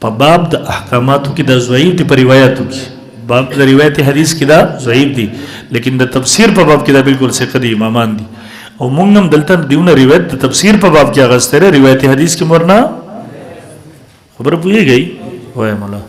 په باب د احکاماتو کې د ضعیف په روایتو کې باب د روایت حدیث کې دا ضعیف دي لیکن د تفسیر په باب کې دا بالکل ثقه دي امامان دي او موږ هم دلته دیونه روایت د تفسیر په باب کې اغستره روایت حدیث کې مرنا خبر پوهیږي وای مولا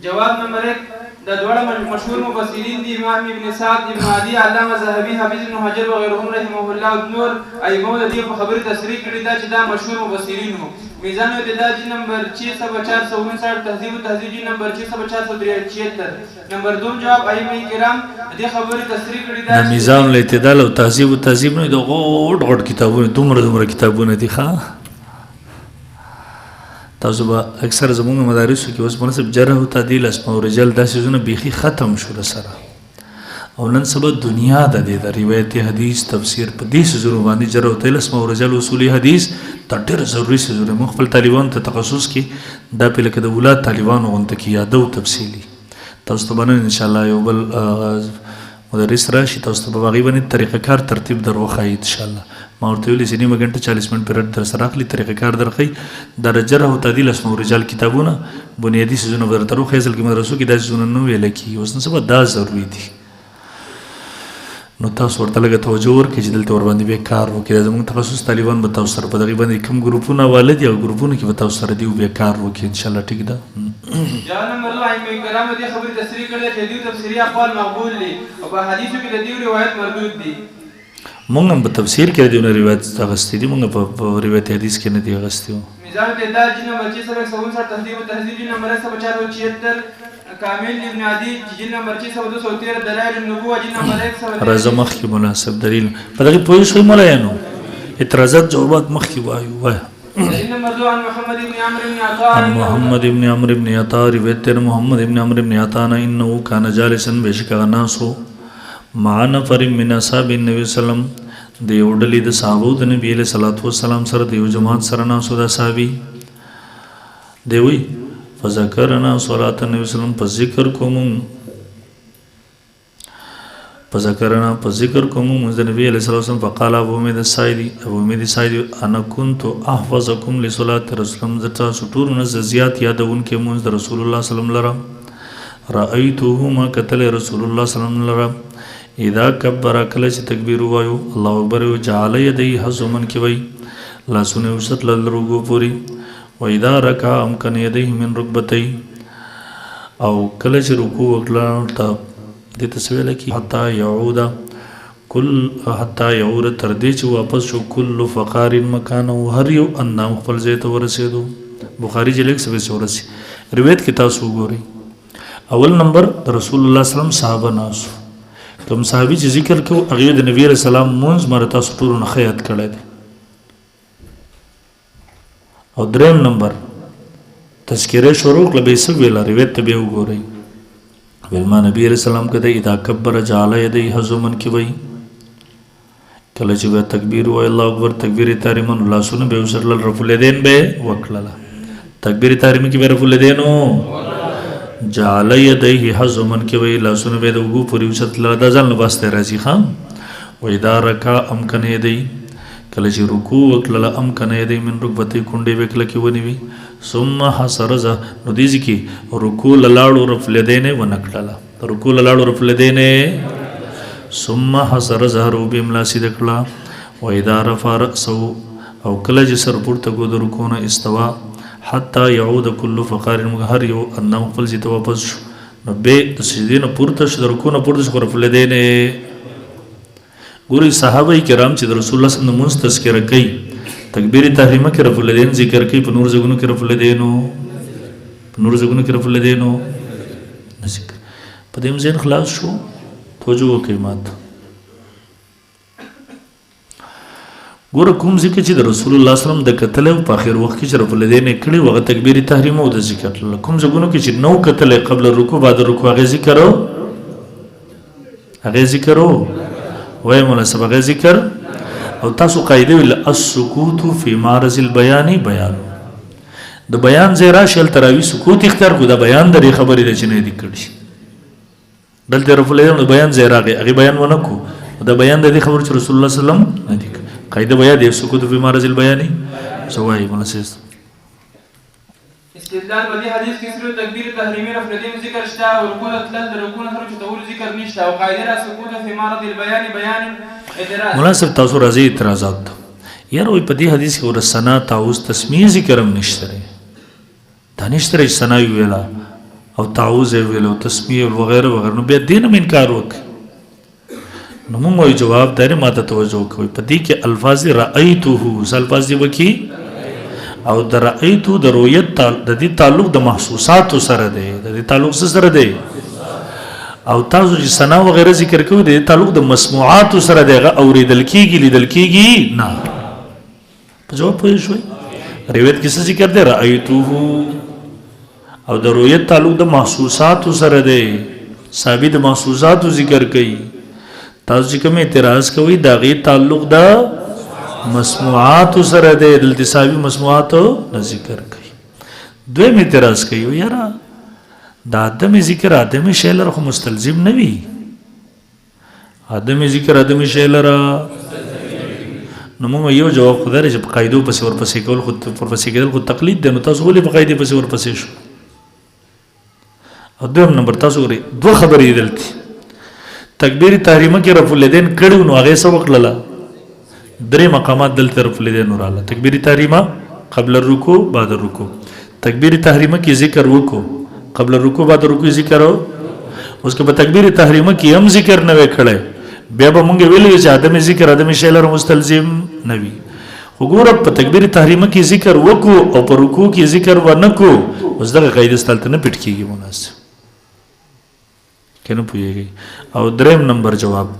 جواب نمبر 1 د دوړه مشهور مفسرین دي امام ابن سعد ابن عدي علامه ذهبي حافظ ابن حجر وغيرهم رحمه الله نور ائمه د دې په خبره تصریح کړی دا چې دا مشهور مفسرین وو میزان اعتدال جی نمبر 6459 تهذیب التهذیب جی نمبر 6473 نمبر 2 جواب ائمه کرام دې خبره تصریح کړی دا میزان الاعتدال او تهذیب التهذیب نه د غوډ کتابونه دومره کتابونه دي ښا تاسو به اکثر زموږ مدارسو کې اوس مناسب جرح او تعدیل اسماء رجال داسې زونه بيخي ختم شو سره او نن سبا دنیا د دې د روایت حدیث تفسیر په دې سره باندې جرح او تعدیل اسماء رجال اصول حدیث ته ډېر ضروري سره مخفل طالبان ته تخصص کې دا په لکه د ولادت طالبانو غونډه کې یادو تفصیلی تاسو ته باندې ان شاء الله یو بل مدرس راشي تاسو ته باغی باندې طریقه کار ترتیب دروخای ان شاء الله ما ورته ویلي چې نیمه غنټه 40 منټ پیریډ در سره اخلي طریقه کار درخی د جرح او تعدیل اسماء رجال کتابونه بنیادی سيزونه ورته روخ ځل کې مدرسو کې د سيزونه نو ویل کی اوس نو سبا دا ضروری دي نو تاسو ورته لګه توجه ورکړئ چې دلته ور باندې به کار وکړي زموږ تخصص طالبان به تاسو سره په دغه باندې کوم ګروپونه والد یا ګروپونه کې به تاسو سره دی به کار وکړي ان شاء الله ټیک ده جان الله ائمه کرام دې خبره تصریح کړل چې دې تفسیری اقوال مقبول دي او په حدیثو کې د دې روایت مردود دي مونږ هم په تفسیر کې دیونه روایت غستې دي مونږ په روایت حدیث کې نه دی غستې میزان اعتدال جی نمبر 667 تهذیب التهذیب جی نمبر 7476 کامل ابن عدی جی نمبر 6213 دلائل النبوه جی نمبر 100 راځه مخ کې مناسب دلیل په دغه پوه شوي مولانو اعتراضات جوابات مخ کې وایو نمبر 2 عن محمد بن عمرو بن عطاء عن محمد بن عمرو بن عطاء روایت محمد بن عمرو بن عطاء انه كان جالسا بشك الناس مع نفر من اصحاب النبي صلی الله علیه وسلم د یو ډلې د صحابو د نبی له صلوات و سلام سره د یو جماعت سره ناسو د صحابي دی وی فذكرنا صلاه النبي صلی الله علیه وسلم په ذکر کوم فذكرنا په ذکر کوم د نبی له صلوات و سلام فقال ابو امید السائدي انا كنت احفظكم لصلاه رسول الله ذات سطور نز زیات یادون کې مونږ د رسول الله صلی الله علیه وسلم رايته ما قتل رسول الله صلی الله علیه وسلم اذا كبر کله چې تکبیر وایو الله اکبر جعل يديه حزمن کی وای لا سونه وسط لرغو پوری و اذا ركع امكن يديه من ركبتي او کله چې رکوع وکړه ته د تسویل کی حتا يعود كل حتا يعود تر دې چې واپس شو كل فقار مکان او هر یو اندام خپل ځای ته ورسېدو بخاری جلیک سبه ورسې روایت کې تاسو وګورئ اول نمبر رسول الله صلی الله علیه وسلم صحابه ناس کوم صحابي چې ذکر کو هغه د نبی رسول الله مونږ مرته سټورو نه خیات کړی دی. او دریم نمبر تذکره شروع کله به څه ویل روایت ته به وګورئ. ویلما نبی رسول الله کده اذا کبر جعل یده حزمن کی وای کله چې به تکبیر وای الله اکبر تکبیر تحریمن الله سن به وسر رفع الیدین به وکړه تکبیر تحریم کی به رفع الیدینو جعل یده حزمن کی وای الله سن به دغه پوری وسط لا ځل واسطه راځي خام و اذا رکع امکن یده کله چې رکوع وکړه امکن یده من رکبتې کونډې وکړه کی ونی وی ثم حسرز نو دیږي کی رکوع لاړو رفع الیدین و نکړه رکوع لاړو رفع الیدین ثم حسر ظهرو بملا سیدکلا و اذا رفع رأسه او کله چې سر پورته کو د رکوع نه استوا حتی يعود كل فقار هر یو انه خپل ځای ته واپس شو نو به د سجدې نه پورته شو د رکوع نه پورته شو رفع الیدین. ګوري صحابه کرام چې د رسول الله صلی الله علیه وسلم تذکرہ کوي تکبیر تحریمه کې رفع الیدین ذکر کوي په نور ځایونو کې رفع الیدینو په نور ځایونو کې رفع الیدینو ذکر په دې ځین خلاص شو. توجه وکړئ ماته ګوره کوم ذکر چې د رسول الله صلی الله علیه وسلم د قتل په اخر وخت کې چې رفع الیدین کړي وغه تکبیر تحریم او د ذکر کوم ځګونو کې چې نو قتل قبل الرکوع بعد الرکوع هغه ذکر وای مناسبه هغه ذکر او تاسو قاعده ول السکوت فی معرض البیان بیان د بیان زیرا شل تراوی سکوت اختیار کو د بیان د خبرې د چنه دي کړي دلته رفع الیدین د بیان زیرا هغه بیان ونکو د بیان د خبر چې رسول الله صلی الله علیه وسلم ندی قاعده بیا د سکوت فی معرض البیان سوای مناسب استدلال په دې حدیث کې سره تکبیر تحریمی رفع الیدین ذکر شته او رکوع تل رکوع سره چې تول ذکر نشته او قاعده را سکوت فی معرض البیان بیان اعتراض مناسب تاسو راځي اعتراضات یار وي په دې حدیث کې ورسنا تعوذ تسمیه ذکرم نشته دانشتره سنا ویلا او تعوذ ویلا او تسمیه او وغیرہ وغیرہ نو بیا دین من انکار وک نو موږ جواب دار ماته توجه کوي په دې کې الفاظ رأیته الفاظ دی وکي او د رأیتو د رؤیت د دې تعلق د محسوسات سره دی د دې تعلق سره دی او تاسو چې سنا وغیرہ ذکر کوي د تعلق د مسموعات سره دی اوریدل کیږي لیدل کیږي نه په جواب پوه شوي روایت کې څه ذکر دی رأیته او د رؤیت تعلق د محسوسات سره دی ثابت محسوسات ذکر کوي تاسو چې کوم اعتراض کوي دا غي تعلق د مسموعات سره دی دلته ثابت مسموعات ذکر کوي دوی اعتراض کوي یاره دا ادم ذکر ادم شیلر خو مستلزم نه وي ادم ذکر ادم شیلر نو موږ یو جواب خدای چې په قاعده پسې ورپسې کول خو ورپسې کېدل خو تقلید دی نو تاسو ولې په قاعده پسې ورپسې شو او دویم نمبر تاسو غري دوه خبرې دلته تکبیر تحریمه کې رفع الیدین کړو نو هغه څه وکړه درې مقامات دلته رفع الیدین وراله تکبیر تحریمه قبل الرکوع بعد الرکوع تکبیر تحریمه کې ذکر وکړو قبل الرکوع بعد الرکوع ذکر اوس کې په تکبیر تحریمه کې هم ذکر نه وکړي بیا به مونږ ویلو چې ادم ذکر ادم شیلر مستلزم نه وي وګوره په تکبیر تحریمه کې ذکر وکړو او په رکوع کې ذکر ونکو اوس دغه قاعده ستلته نه پټ کیږي مناسب کنه پوهیږي او دریم نمبر جواب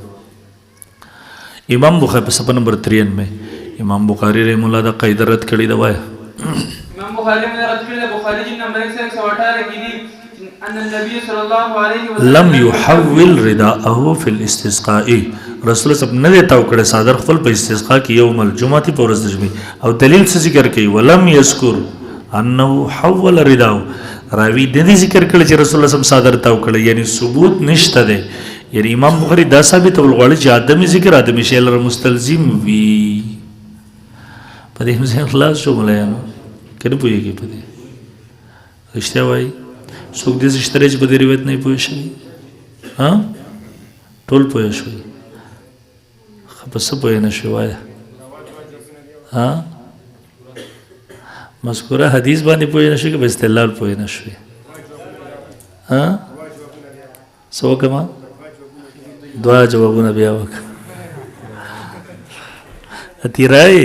امام بخاری په صفحه نمبر 93 امام بخاری رحم الله دا قاعده رد کړی دا وای امام بخاری نے رد کړی بخاری جن نمبر 118 کې دي ان النبي صلی الله علیه وسلم لم يحول رداءه في الاستسقاء رسول صلی الله علیه وسلم کړه صادر خپل په استسقاء کې یوم الجمعه په ورځ د جمعې او دلیل څه ذکر کوي ولم يذكر انه حول رداءه راوی د دې ذکر کړل چې رسول الله صلی الله علیه وسلم صادر تاو کړل یعنی ثبوت نشته ده یعنی امام بخاری دا ثابت ولغړي چې ادم ذکر ادم شیلر مستلزم وی په دې هم خلاص شو ملایانو کله پوهیږي په دې رښتیا وای څوک دې اشتراج په دې روایت نه پوه شي ها ټول پوه شوي خپس پوه نه شو وای ها مذکوره حدیث باندې پوه نه شي که په استدلال پوه نه شي ها سو کما دعا جوابونه بیا وک اتیرای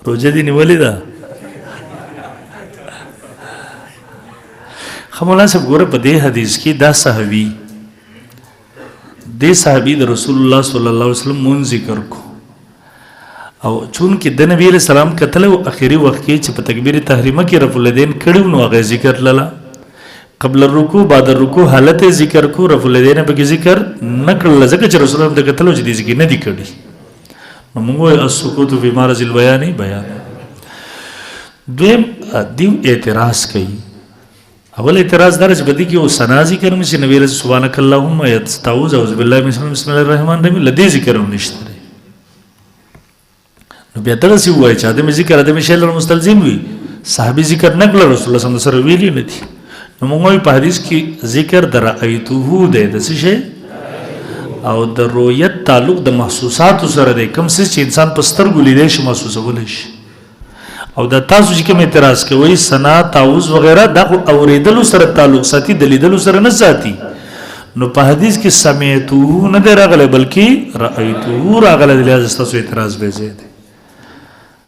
روزه دی نیولې ده خمولا صاحب ګوره په دې حدیث کې دا صحابي د صحابي د رسول الله صلی الله علیه وسلم مون ذکر کو او چون کې د نبی علیہ السلام کتل او اخیری وخت کې چې په تکبیر تحریمه کې رفع الیدین کړو نو هغه ذکر لاله قبل الرکوع بعد الرکوع حالت ذکر کو رفع الیدین په ذکر نکړل ځکه چې رسول الله د کتل او چې ذکر نه دی کړی نو موږ السکوت فی معرض البیان بیان دویم دیو اعتراض کوي اول اعتراض دار چې بدی کې او سنا ذکر مې نبی رسول سبحانك اللهم یتستعوذ اعوذ بالله من الشیطان بسم الله الرحمن الرحیم لدی ذکر هم نشته نو بیا تر څه وایي چې ادم ذکر ادم شیل مستلزم وي صحابي ذکر نکړل رسول الله صلی الله علیه وسلم ویلی نه دي نو موږ په حدیث کې ذکر درایته ده د څه شي او د رؤیت تعلق د محسوسات سره دی کوم څه چې انسان په سترګو لیدل شي محسوسول شي او د تاسو چې کوم اعتراض کوي سنا تعوذ وغیرہ دا اوریدلو سره تعلق ساتي د لیدلو سره نه ساتي نو په حدیث کې سمعتو نه دی راغلی بلکې رأیتو راغلی د لحاظ تاسو اعتراض به زیاته